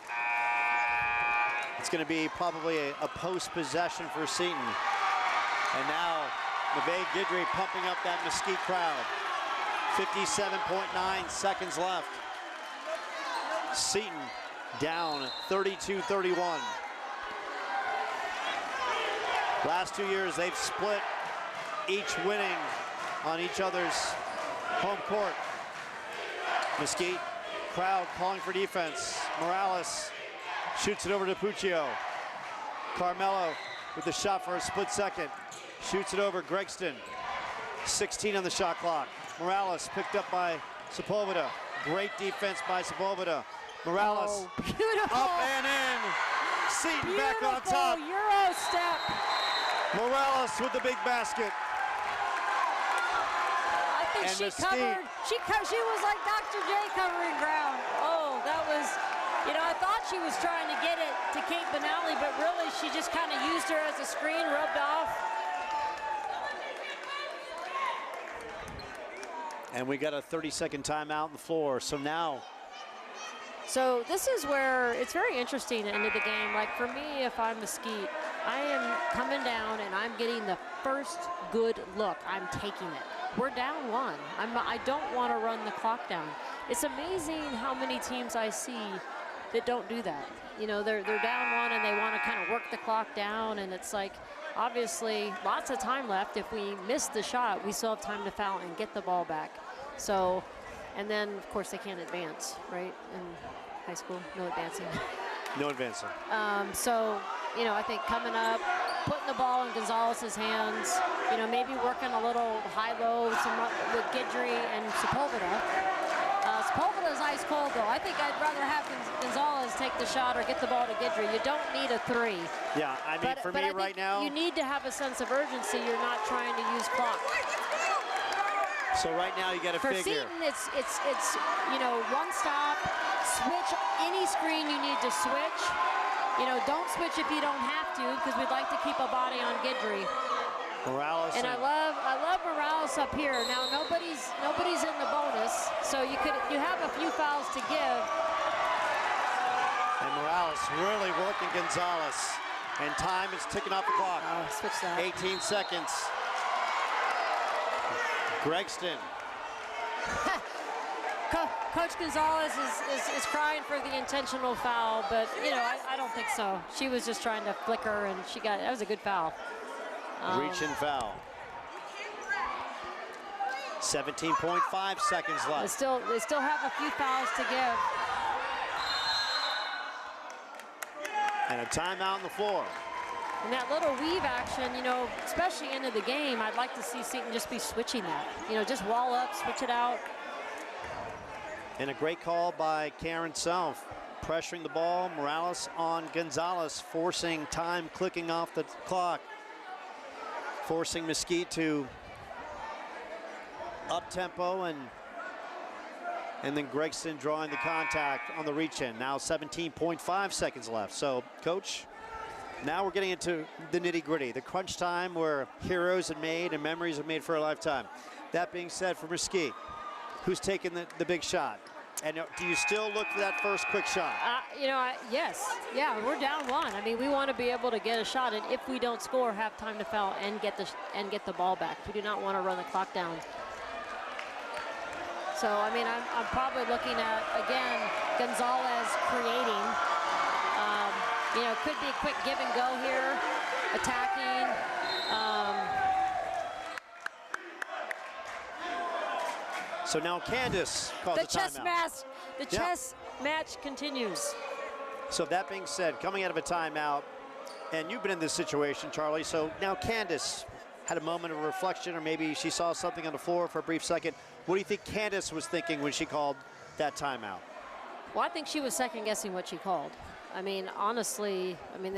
It's going to be probably a post possession for Seton. And now, Neve Guidry pumping up that Mesquite crowd. 57.9 seconds left. Seton down 32-31. Last 2 years, they've split, each winning on each other's home court. Mesquite, crowd calling for defense. Morales shoots it over to DiPuccio. Carmelo with the shot for a split second. Shoots it over Gregston. 16 on the shot clock. Morales picked up by Sepulveda. Great defense by Sepulveda. Morales up and in. Seton back on top. Euro step. Morales with the big basket. I think she was like Dr. J covering ground. Oh, that was, you know, I thought she was trying to get it to Kate Benally, but really she just kind of used her as a screen, rubbed off. And we got a 30-second timeout on the floor. So now. So this is where it's very interesting at the end of the game. Like for me, if I'm Mesquite, I am coming down and I'm getting the first good look. I'm taking it. We're down 1. I don't want to run the clock down. It's amazing how many teams I see that don't do that. You know, they're down 1 and they want to kind of work the clock down, and it's like, obviously, lots of time left. If we miss the shot, we still have time to foul and get the ball back. So, and then, of course, they can't advance, right? In high school, no advancing. No advancing. So, you know, I think coming up, putting the ball in Gonzalez's hands, you know, maybe working a little high-low with Guidry and Sepulveda. Sepulveda's ice cold, though. I think I'd rather have Gonzalez take the shot or get the ball to Guidry. You don't need a 3. Yeah, I mean, for me right now. You need to have a sense of urgency. You're not trying to use clock. So right now you got to figure. For Seton, it's you know, one stop, switch any screen you need to switch. You know, don't switch if you don't have to, because we'd like to keep a body on Guidry. Morales. And I love Morales up here. Now nobody's in the bonus, so you have a few fouls to give. And Morales really working Gonzalez. And time is ticking off the clock. Oh, switch that. 18 seconds. Gregston. Coach Gonzalez is crying for the intentional foul, but you know, I don't think so. She was just trying to flicker, and that was a good foul. Reach and foul. 17.5 seconds left. They still have a few fouls to give. And a timeout on the floor. And that little weave action, you know, especially into the game, I'd like to see Seton just be switching that. You know, just wall up, switch it out. And a great call by Karen Self. Pressuring the ball, Morales on Gonzalez, forcing time clicking off the clock. Forcing Mesquite to up-tempo, and then Gregston drawing the contact on the reach-in. Now 17.5 seconds left. So, Coach, now we're getting into the nitty-gritty, the crunch time where heroes are made and memories are made for a lifetime. That being said, for Mesquite, who's taking the big shot? And do you still look for that first quick shot? You know, yes. Yeah, we're down 1. I mean, we want to be able to get a shot, and if we don't score, have time to foul and get the ball back. We do not want to run the clock down. So, I mean, I'm probably looking at, again, Gonzalez creating. You know, could be a quick give and go here, attacking. So now Candace calls the a timeout. chess match continues. So that being said, coming out of a timeout, and you've been in this situation, Charlie, so now Candace had a moment of reflection, or maybe she saw something on the floor for a brief second. What do you think Candace was thinking when she called that timeout? Well, I think she was second-guessing what she called. I mean, honestly, I mean,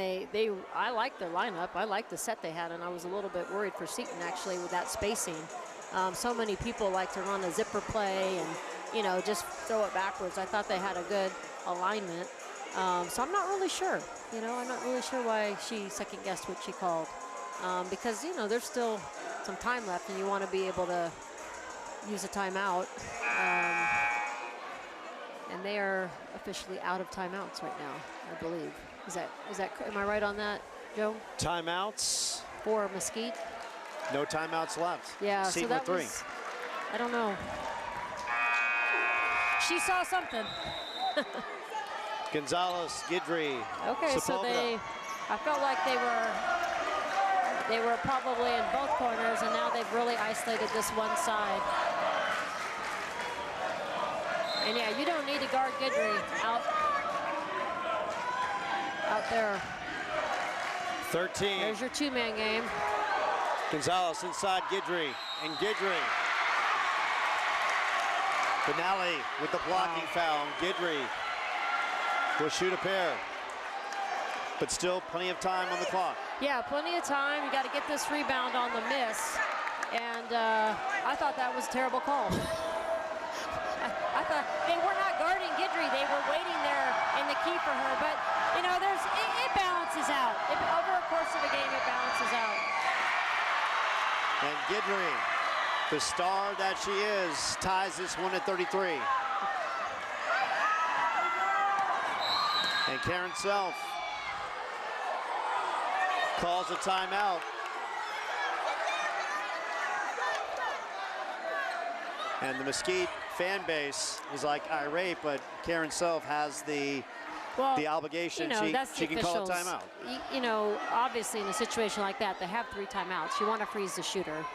I liked their lineup. I liked the set they had, and I was a little bit worried for Seton, actually, with that spacing. So many people like to run a zipper play and, you know, just throw it backwards. I thought they had a good alignment. So I'm not really sure. You know, I'm not really sure why she second-guessed what she called. Because, you know, there's still some time left, and you want to be able to use a timeout. And they are officially out of timeouts right now, I believe. Am I right on that, Joe? Timeouts. For Mesquite. No timeouts left. Yeah, Seton so that with 3. was, I don't know. She saw something. Gonzalez, Guidry, Okay, Sepulveda. so I felt like they were probably in both corners, and now they've really isolated this one side. And yeah, you don't need to guard Guidry out there. 13. There's your 2-man game. Gonzalez inside Guidry, and Guidry. Benally with the blocking foul. Guidry will shoot a pair. But still plenty of time on the clock. Yeah, plenty of time. You got to get this rebound on the miss. And I thought that was a terrible call. I thought they were not guarding Guidry. They were waiting there in the key for her. But, you know, it balances out. Over a course of a game, it balances out. And Guidry The star that she is ties this one at 33. And Karen Self calls a timeout. And the Mesquite fan base is like irate, but Karen Self has the obligation. She can call a timeout. You know, obviously in a situation like that, they have 3 timeouts. You want to freeze the shooter.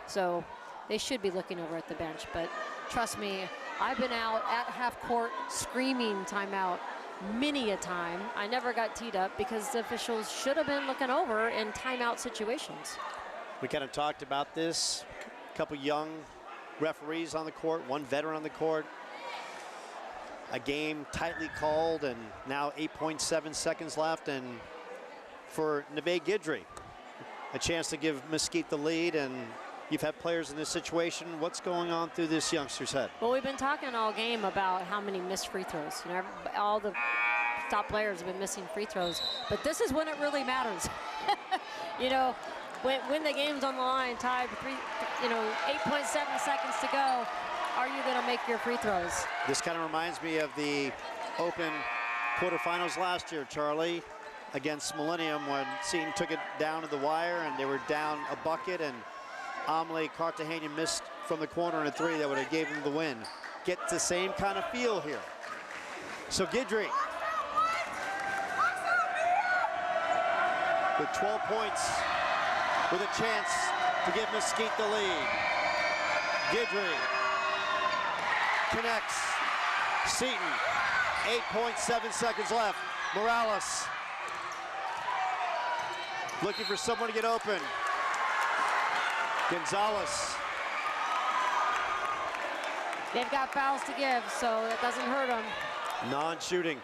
So they should be looking over at the bench. But trust me, I've been out at half court screaming timeout many a time. I never got teed up because the officials should have been looking over in timeout situations. We kind of talked about this. A couple young referees on the court, 1 veteran on the court. A game tightly called, and now 8.7 seconds left. And for Neve Guidry, a chance to give Mesquite the lead. And you've had players in this situation. What's going on through this youngster's head? Well, we've been talking all game about how many missed free throws. You know, all the top players have been missing free throws, but this is when it really matters. You know, when the game's on the line, tied 8.7 seconds to go, are you going to make your free throws? This kind of reminds me of the Open quarterfinals last year, Charlie, against Millennium, when Seton took it down to the wire and they were down a bucket, and Amelie Cartagena missed from the corner in a 3 that would have given them the win. Get the same kind of feel here. So Guidry with 12 points, with a chance to give Mesquite the lead. Guidry connects. Seton, 8.7 seconds left. Morales looking for someone to get open. Gonzalez. They've got fouls to give, so that doesn't hurt them. Non-shooting.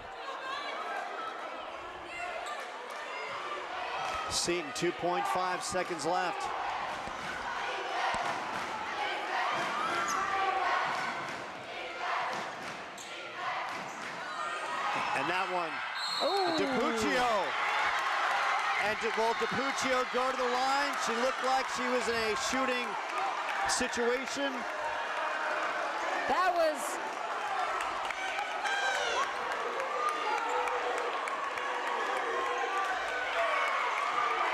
Seton, 2.5 seconds left. And that one, DiPuccio. And will DiPuccio go to the line? She looked like she was in a shooting situation. That was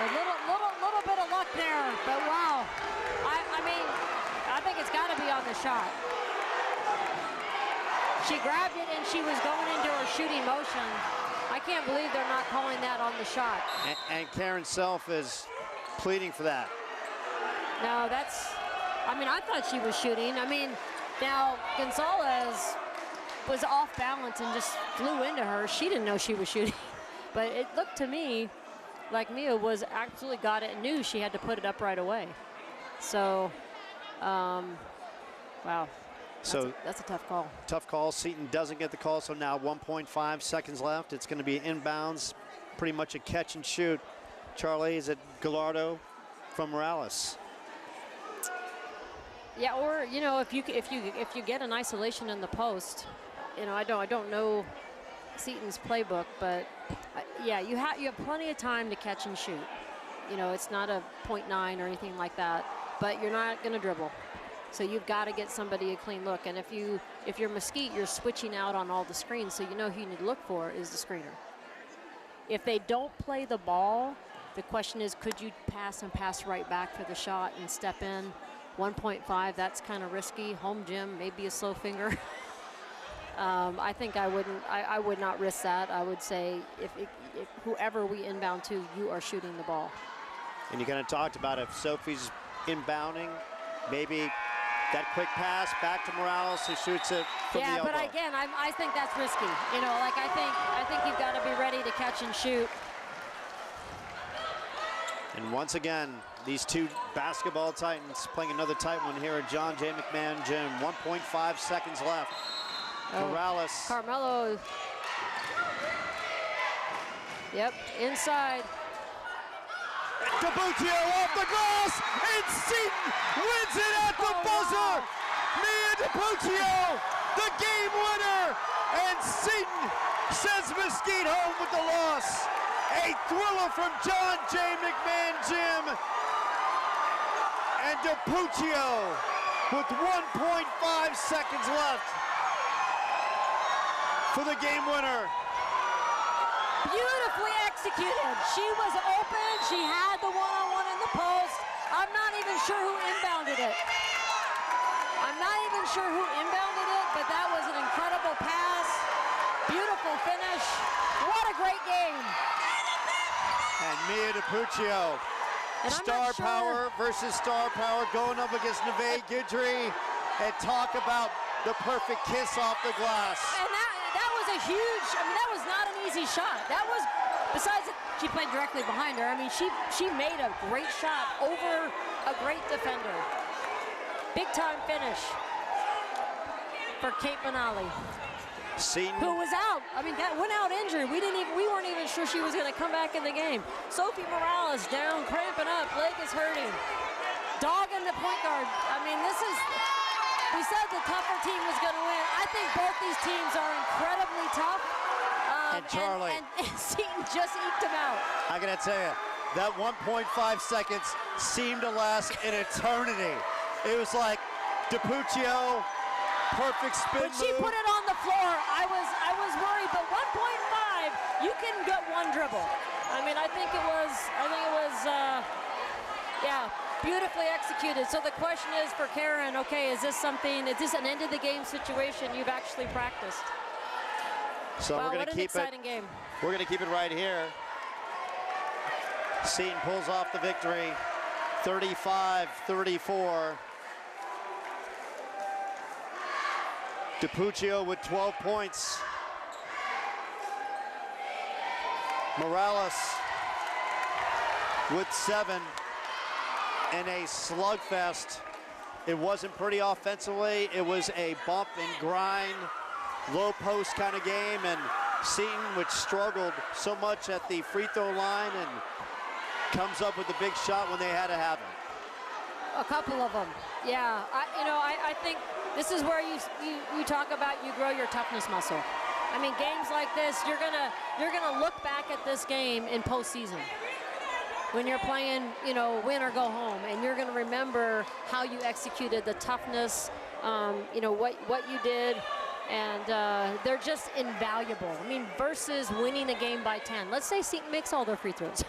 a little bit of luck there, but wow. I mean, I think it's got to be on the shot. She grabbed it and she was going into her shooting motion. I can't believe they're not calling that on the shot. And Karen Self is pleading for that. No, I mean, I thought she was shooting. I mean, now Gonzalez was off balance and just flew into her. She didn't know she was shooting. But it looked to me like Mia was actually got it and knew she had to put it up right away. So, wow. That's a tough call. Tough call. Seton doesn't get the call, so now 1.5 seconds left. It's going to be inbounds, pretty much a catch and shoot. Charlie, is it Gallardo from Morales? Yeah, or you know, if you get an isolation in the post, you know, I don't know Seton's playbook, but yeah, you have plenty of time to catch and shoot. You know, it's not a 0.9 or anything like that, but you're not going to dribble. So you've got to get somebody a clean look. And if you're Mesquite, you're switching out on all the screens, so you know who you need to look for is the screener. If they don't play the ball, the question is, could you pass right back for the shot and step in? 1.5, that's kind of risky. Home gym, maybe a slow finger. I think I would not risk that. I would say if whoever we inbound to, you are shooting the ball. And you kind of talked about if Sophie's inbounding, maybe that quick pass back to Morales who shoots it from the elbow. Yeah, but again, I think that's risky. You know, like I think you've got to be ready to catch and shoot. And once again, these two basketball titans playing another tight one here at John J. McMahon Gym. 1.5 seconds left. Morales. Carmelo. Yep, inside. DiPuccio off the glass, and Seton wins it at the buzzer. Mia DiPuccio, the game winner, and Seton sends Mesquite home with the loss. A thriller from John J. McMahon Gym, and DiPuccio with 1.5 seconds left for the game winner. Beautifully executed. She was open. She had the one-on-one in the post. I'm not even sure who inbounded it. But that was an incredible pass. Beautiful finish. What a great game. And Mia DiPuccio, star power versus star power, going up against Neve Guidry, and talk about the perfect kiss off the glass. And that was a huge, I mean, that was not an easy shot. That was, besides she played directly behind her, I mean, she made a great shot over a great defender. Big time finish for Kate Benally, Seton, who was out. I mean, that went out injured. We weren't even sure she was going to come back in the game. Sophie Morales down, cramping up, leg is hurting. Dogging the point guard. I mean, we said the tougher team was going to win. I think both these teams are incredibly tough. And Charlie. And Seton just eked them out. I gotta tell you, that 1.5 seconds seemed to last an eternity. It was like DiPuccio, perfect spin When she move. put it on the floor, I was worried, but 1.5, you can get one dribble. I mean, I think it was, yeah, beautifully executed. So the question is for Karen, okay, is this an end of the game situation you've actually practiced? So wow, we're what gonna an keep exciting game. We're gonna keep it right here. Seton pulls off the victory, 35-34. DiPuccio with 12 points. Morales with 7 in a slugfest. It wasn't pretty offensively. It was a bump and grind, low post kind of game, and Seton, which struggled so much at the free throw line, and comes up with a big shot when they had to have it. A couple of them, yeah. I think this is where you talk about you grow your toughness muscle. I mean, games like this, you're gonna look back at this game in postseason when you're playing, win or go home, and you're gonna remember how you executed, the toughness, what you did, and they're just invaluable. I mean, versus winning a game by 10. Let's say Seton makes all their free throws.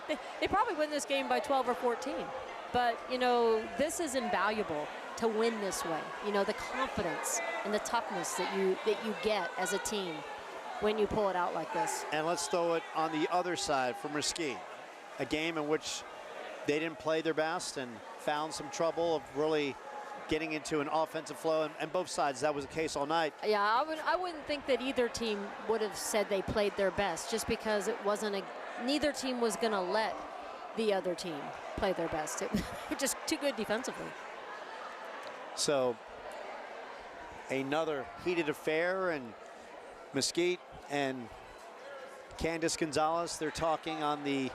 They probably win this game by 12 or 14. But, this is invaluable to win this way. The confidence and the toughness that you get as a team when you pull it out like this. And let's throw it on the other side for Mesquite. A game in which they didn't play their best and found some trouble of really getting into an offensive flow, and both sides, that was the case all night. Yeah, I wouldn't think that either team would have said they played their best, just because it wasn't neither team was going to let the other team play their best. It was just too good defensively. So another heated affair, and Mesquite and Candice Gonzalez, they're talking on the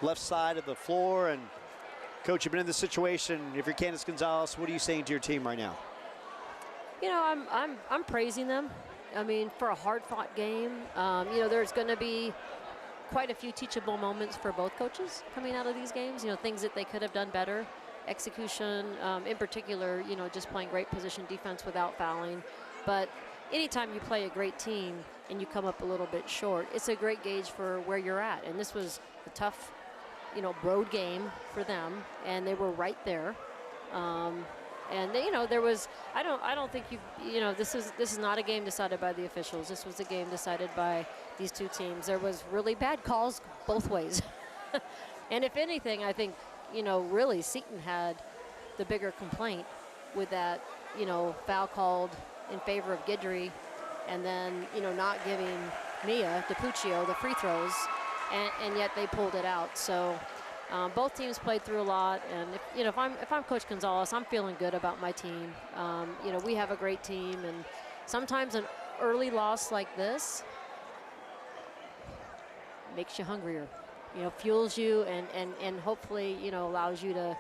left side of the floor. And Coach, you've been in this situation. If you're Candice Gonzalez, what are you saying to your team right now? I'm praising them. I mean, for a hard-fought game, there's going to be quite a few teachable moments for both coaches coming out of these games. Things that they could have done better, execution, in particular. Just playing great position defense without fouling. But anytime you play a great team and you come up a little bit short, it's a great gauge for where you're at. And this was a tough, road game for them, and they were right there. And there was, I don't think this is not a game decided by the officials. This was a game decided by these two teams. There was really bad calls both ways. And if anything, I think, really Seton had the bigger complaint with that, foul called in favor of Guidry, and then, not giving Mia DiPuccio the free throws, and yet they pulled it out. So both teams played through a lot, and if I'm Coach Gonzalez, I'm feeling good about my team. We have a great team, and sometimes an early loss like this makes you hungrier, fuels you, and hopefully allows you to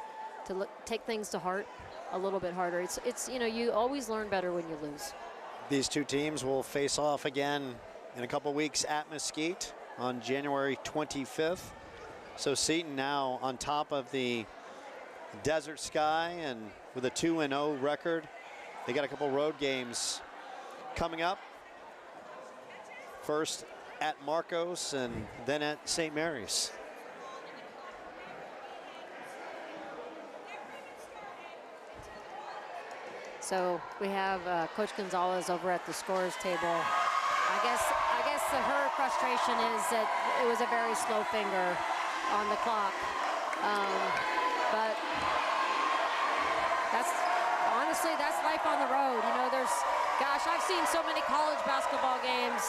take things to heart a little bit harder. It's you always learn better when you lose. These two teams will face off again in a couple weeks at Mesquite on January 25th. So Seton now on top of the Desert Sky, and with a 2-0 record, they got a couple road games coming up. First at Marcos and then at St. Mary's. So we have Coach Gonzalez over at the scorers table. I guess her frustration is that it was a very slow finger on the clock. But honestly, that's life on the road. You know, gosh, I've seen so many college basketball games,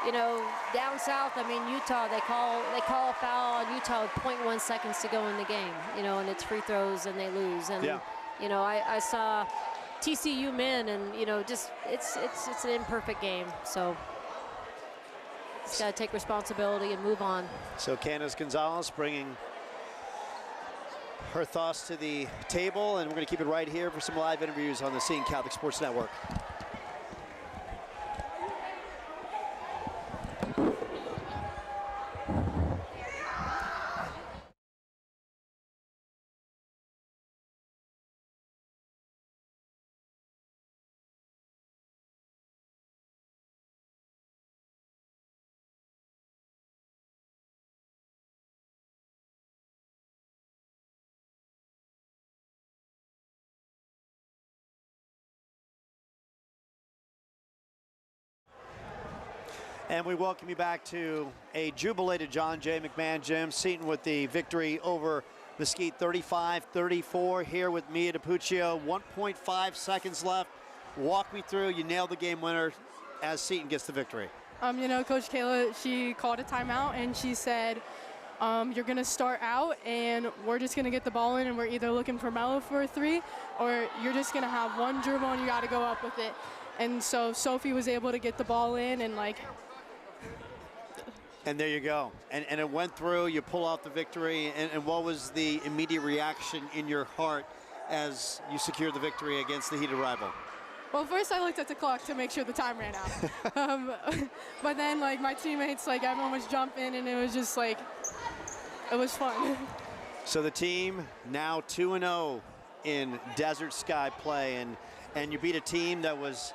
you know, down south. I mean, Utah, they call a foul on Utah with 0.1 seconds to go in the game, you know, and it's free throws and they lose. And, you know, I saw TCU men, and you know, just it's an imperfect game, so it's got to take responsibility and move on. So Candace Gonzalez bringing her thoughts to the table, and we're going to keep it right here for some live interviews on the Seton Catholic Sports Network. And we welcome you back to a jubilated John J. McMahon Gym. Seton with the victory over Mesquite 35-34 here with Mia DiPuccio. 1.5 seconds left. Walk me through. You nailed the game winner as Seton gets the victory. You know, Coach Kayla, she called a timeout and she said, you're going to start out and we're just going to get the ball in, and we're either looking for Mello for a three or you're just going to have one dribble and you got to go up with it. And so Sophie was able to get the ball in and And there you go. And it went through. You pull off the victory. And what was the immediate reaction in your heart as you secured the victory against the heated rival? Well, first I looked at the clock to make sure the time ran out. But then, my teammates, everyone was jumping, and it was just, it was fun. So the team now 2-0 in Desert Sky play. And you beat a team that was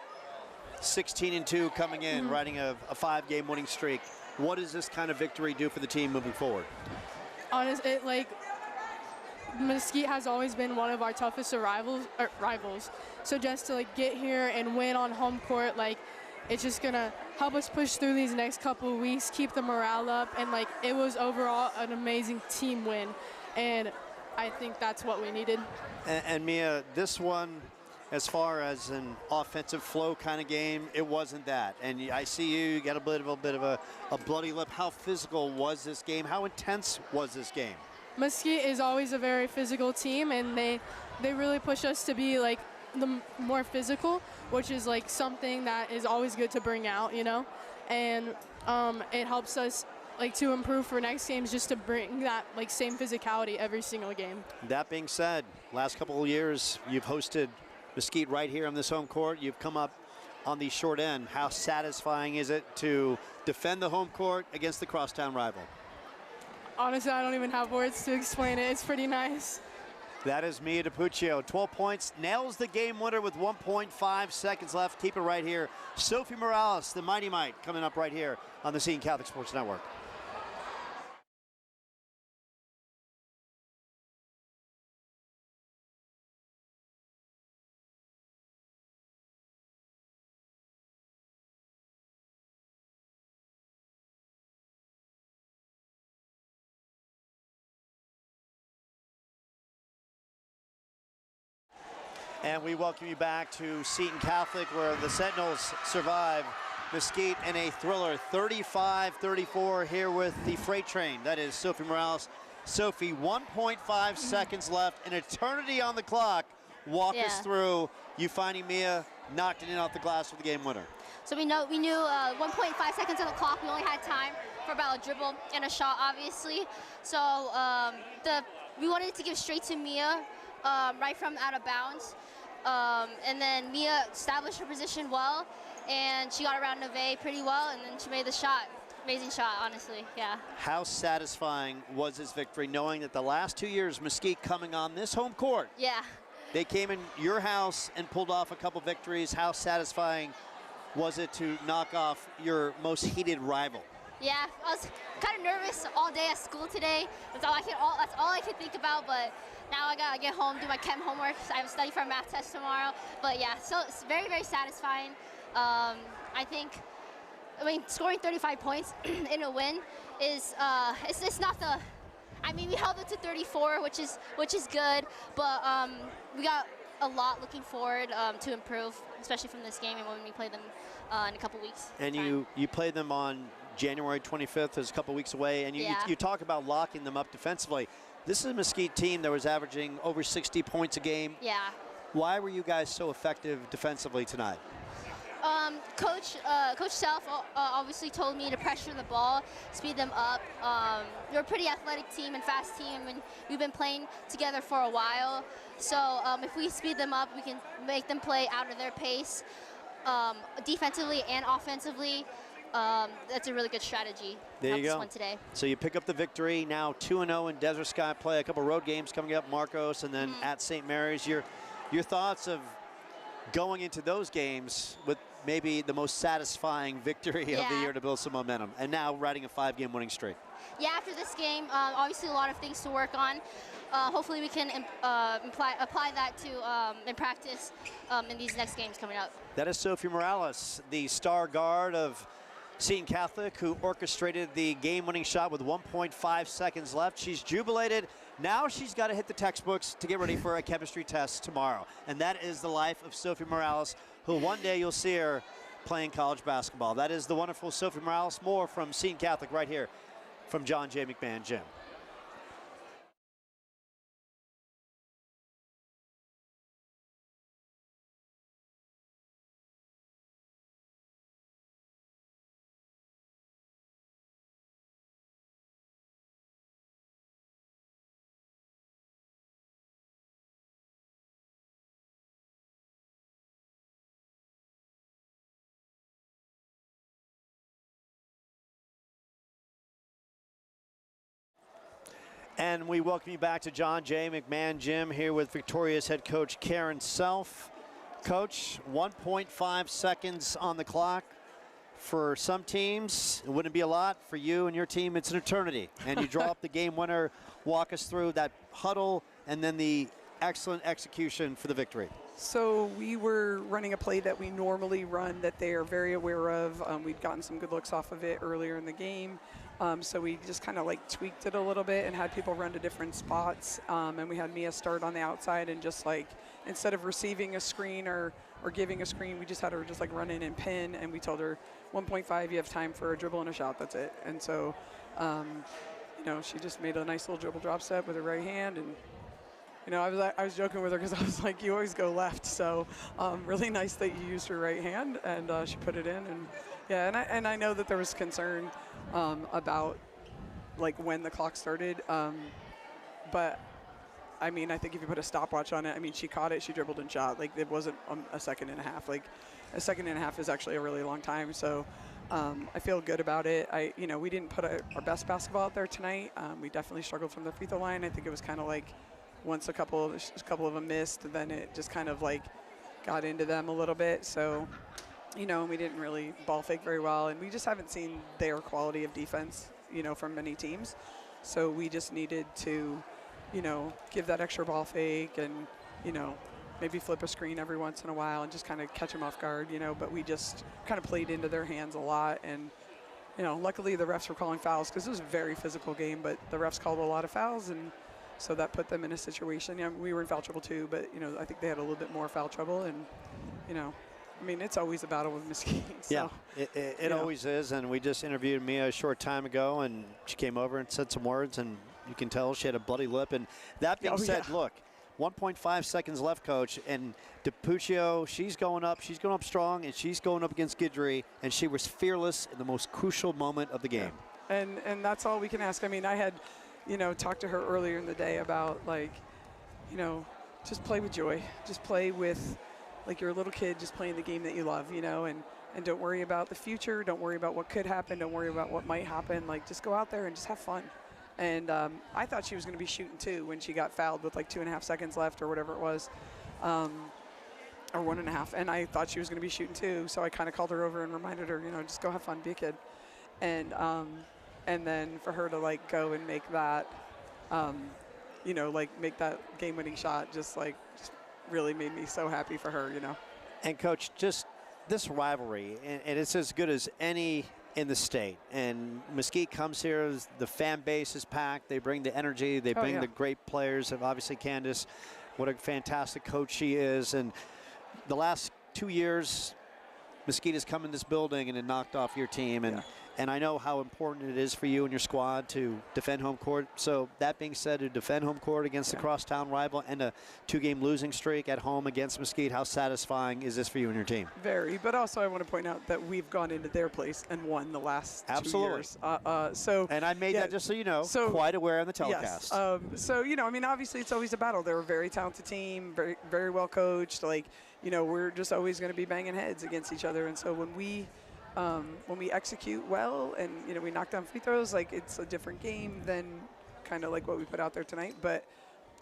16-2 coming in, riding a 5-game winning streak. What does this kind of victory do for the team moving forward? Honestly, Mesquite has always been one of our toughest rivals. So just to get here and win on home court, it's just gonna help us push through these next couple of weeks, keep the morale up, and it was overall an amazing team win, and I think that's what we needed. And Mia, this one, as far as an offensive flow kind of game, it wasn't that. And I see you got a bit of a bloody lip. How physical was this game? How intense was this game? Mesquite is always a very physical team, and they really push us to be the more physical, which is something that is always good to bring out, you know. And it helps us to improve for next games, just to bring that same physicality every single game. That being said, last couple of years you've hosted Mesquite right here on this home court. You've come up on the short end. How satisfying is it to defend the home court against the crosstown rival? Honestly, I don't even have words to explain it. It's pretty nice. That is Mia DiPuccio. 12 points, nails the game winner with 1.5 seconds left. Keep it right here. Sophie Morales, the Mighty Might, coming up right here on the Seton Catholic Sports Network. And we welcome you back to Seton Catholic, where the Sentinels survive Mesquite in a thriller, 35-34 here with the freight train. That is Sophie Morales. Sophie, 1.5 seconds left, an eternity on the clock. Walk us through you finding Mia knocked it in off the glass for the game winner. So we knew 1.5 seconds on the clock. We only had time for about a dribble and a shot, obviously. So we wanted to give straight to Mia right from out of bounds. And then Mia established her position well, and she got around Neve pretty well, and then she made the shot. amazing shot, honestly, yeah. How satisfying was this victory, knowing that the last 2 years, Mesquite coming on this home court, Yeah. they came in your house and pulled off a couple victories. How satisfying was it to knock off your most heated rival? Yeah, I was kind of nervous all day at school today. That's all I could think about, but now I gotta get home, do my chem homework. I have to study for a math test tomorrow. But yeah, so it's very, very satisfying. I mean, scoring 35 points in a win is, it's not the, I mean, we held it to 34, which is good, but we got a lot looking forward to improve, especially from this game and when we play them in a couple weeks. And you play them on January 25th, is a couple weeks away, and you talk about locking them up defensively. This is a Mesquite team that was averaging over 60 points a game. Yeah. Why were you guys so effective defensively tonight? Coach Self obviously told me to pressure the ball, speed them up. We're a pretty athletic team and fast team, and we've been playing together for a while. So if we speed them up, we can make them play out of their pace, defensively and offensively. That's a really good strategy. There you go. One today. So you pick up the victory. Now 2-0 in Desert Sky play. A couple road games coming up, Marcos, and then at St. Mary's. Your thoughts of going into those games with maybe the most satisfying victory of the year to build some momentum, and now riding a 5-game winning streak. Yeah, after this game, obviously a lot of things to work on. Hopefully we can apply that to in practice in these next games coming up. That is Sophie Morales, the star guard of Seton Catholic, who orchestrated the game-winning shot with 1.5 seconds left. She's jubilated. Now she's got to hit the textbooks to get ready for a chemistry test tomorrow. And that is the life of Sophie Morales, who one day you'll see her playing college basketball. That is the wonderful Sophie Morales. More from Seton Catholic right here from John J. McMahon Gym. And we welcome you back to John J. McMahon Gym here with Victoria's head coach Karen Self. Coach, 1.5 seconds on the clock. For some teams, it wouldn't be a lot. For you and your team, it's an eternity. And you draw up the game winner. Walk us through that huddle and then the excellent execution for the victory. So we were running a play that we normally run that they are very aware of. We'd gotten some good looks off of it earlier in the game. So we just kind of like tweaked it a little bit and had people run to different spots. And we had Mia start on the outside and just like, instead of receiving a screen or giving a screen, we just had her just like run in and pin. And we told her 1.5, you have time for a dribble and a shot, that's it. And so, you know, she just made a nice little dribble drop step with her right hand. And, you know, I was joking with her because I was like, you always go left. So really nice that you used her right hand and she put it in. And yeah, and I know that there was concern about like when the clock started, but I mean, I think if you put a stopwatch on it, I mean, she caught it, she dribbled and shot. Like it wasn't a second and a half. Like a second and a half is actually a really long time. So I feel good about it. You know, we didn't put our best basketball out there tonight. We definitely struggled from the free throw line. I think it was kind of like once a couple of them missed, then it just kind of like got into them a little bit. So, you know, we didn't really ball fake very well, and we just haven't seen their quality of defense, you know, from many teams. So we just needed to, you know, give that extra ball fake and, you know, maybe flip a screen every once in a while and just kind of catch them off guard, you know, but we just kind of played into their hands a lot. And, you know, luckily the refs were calling fouls because it was a very physical game, but the refs called a lot of fouls, and so that put them in a situation. You know, we were in foul trouble too, but, you know, I think they had a little bit more foul trouble. And, you know, I mean, it's always a battle with Mesquite. So, yeah, it always is. And we just interviewed Mia a short time ago, and she came over and said some words, and you can tell she had a bloody lip. And that being said, look, 1.5 seconds left, Coach, and DiPuccio, she's going up strong, and she's going up against Guidry, and she was fearless in the most crucial moment of the game. Yeah. And that's all we can ask. I mean, I had, you know, talked to her earlier in the day about, like, you know, just play with joy. Just play with, like, you're a little kid just playing the game that you love, you know. And and don't worry about the future. Don't worry about what could happen. Don't worry about what might happen. Like, just go out there and just have fun. And I thought she was going to be shooting 2 when she got fouled with like 2.5 seconds left or whatever it was, or 1.5. And I thought she was going to be shooting 2, so I kind of called her over and reminded her, you know, just go have fun, be a kid. And then for her to like go and make that, you know, like make that game-winning shot, just really made me so happy for her, you know. And Coach, just this rivalry, and it's as good as any in the state. And Mesquite comes here, the fan base is packed. They bring the energy, they bring the great players, and obviously Candace, what a fantastic coach she is. And the last 2 years, Mesquite has come in this building and it knocked off your team. And I know how important it is for you and your squad to defend home court. So that being said, to defend home court against the crosstown rival and a 2-game losing streak at home against Mesquite, how satisfying is this for you and your team? Very, but also I want to point out that we've gone into their place and won the last 2 years. And I made that just so you know, quite aware on the telecast. Yes. So, you know, I mean, obviously it's always a battle. They're a very talented team, very, very well coached. Like, you know, we're just always going to be banging heads against each other. And so when we execute well and, you know, we knock down free throws, like, it's a different game than kind of like what we put out there tonight. But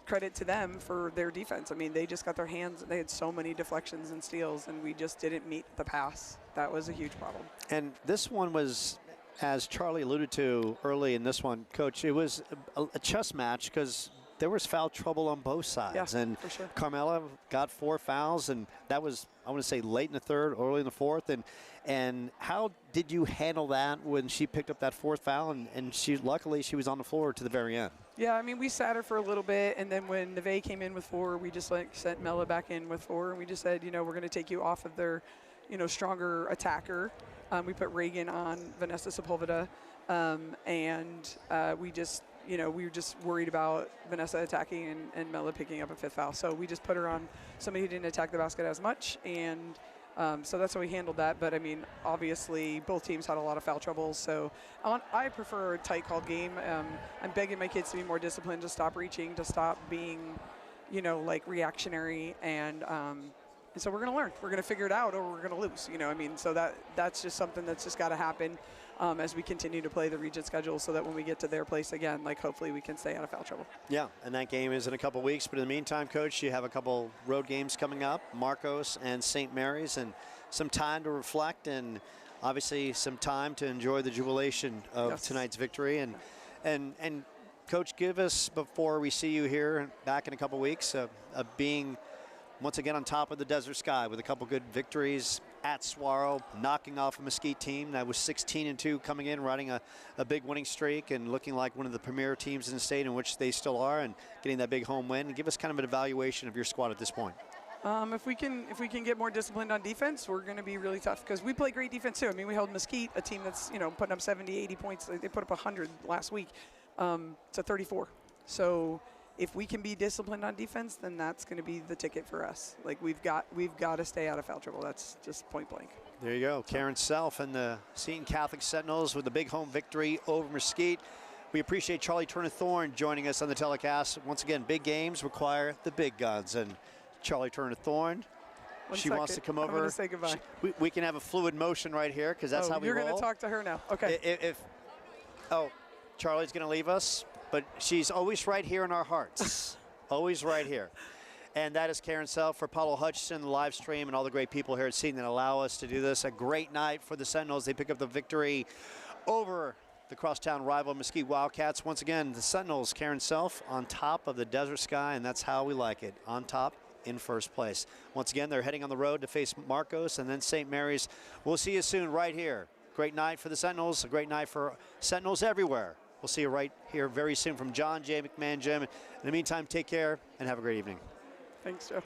credit to them for their defense. I mean, they just got their hands, they had so many deflections and steals, and we just didn't meet the pass. That was a huge problem. And this one was, as Charlie alluded to early in this one, Coach, it was a chess match because there was foul trouble on both sides. And for sure. Carmela got 4 fouls, and that was, I want to say, late in the third, early in the fourth. And how did you handle that when she picked up that 4th foul? And she, luckily, she was on the floor to the very end. Yeah, I mean, we sat her for a little bit, and then when Neve came in with 4, we just sent Mela back in with 4, and we just said, you know, we're going to take you off of their, you know, stronger attacker. We put Reagan on Vanessa Sepulveda, and we just, you know, we were just worried about Vanessa attacking and Mela picking up a 5th foul. So we just put her on somebody who didn't attack the basket as much, and so that's how we handled that. But, I mean, obviously both teams had a lot of foul troubles. So I prefer a tight called game. I'm begging my kids to be more disciplined, to stop reaching, to stop being, you know, like reactionary. And so we're going to learn. We're going to figure it out or we're going to lose. You know, I mean, so that's just something that's just got to happen as we continue to play the region schedule so that when we get to their place again, like, hopefully we can stay out of foul trouble. Yeah, and that game is in a couple weeks. But in the meantime, Coach, you have a couple road games coming up, Marcos and St. Mary's, and some time to reflect and obviously some time to enjoy the jubilation of tonight's victory. And Coach, give us, before we see you here back in a couple weeks, of being once again on top of the desert sky with a couple good victories at Saguaro, knocking off a Mesquite team that was 16-2 coming in, riding a big winning streak and looking like one of the premier teams in the state, in which they still are, and getting that big home win. And give us kind of an evaluation of your squad at this point. If we can get more disciplined on defense, we're going to be really tough because we play great defense too. I mean, we held Mesquite, a team that's, you know, putting up 70, 80 points. They put up 100 last week to 34. So if we can be disciplined on defense, then that's going to be the ticket for us. Like, we've got to stay out of foul trouble. That's just point blank. There you go. Karen Self and the Seton Catholic Sentinels with the big home victory over Mesquite. We appreciate Charlie Turner-Thorne joining us on the telecast. Once again, big games require the big guns. And Charlie Turner-Thorne, she wants to come over. I'm going to say goodbye. We can have a fluid motion right here because that's how we roll. You're going to talk to her now. Okay. Charlie's going to leave us, but she's always right here in our hearts. Always right here. And that is Karen Self for Paulo Hutchison, the live stream, and all the great people here at Seton that allow us to do this. A great night for the Sentinels. They pick up the victory over the crosstown rival Mesquite Wildcats. Once again, the Sentinels, Karen Self, on top of the desert sky, and that's how we like it, on top in first place. Once again, they're heading on the road to face Marcos and then St. Mary's. We'll see you soon right here. Great night for the Sentinels, a great night for Sentinels everywhere. We'll see you right here very soon from John J. McMahon Gym. In the meantime, take care and have a great evening. Thanks, Joe.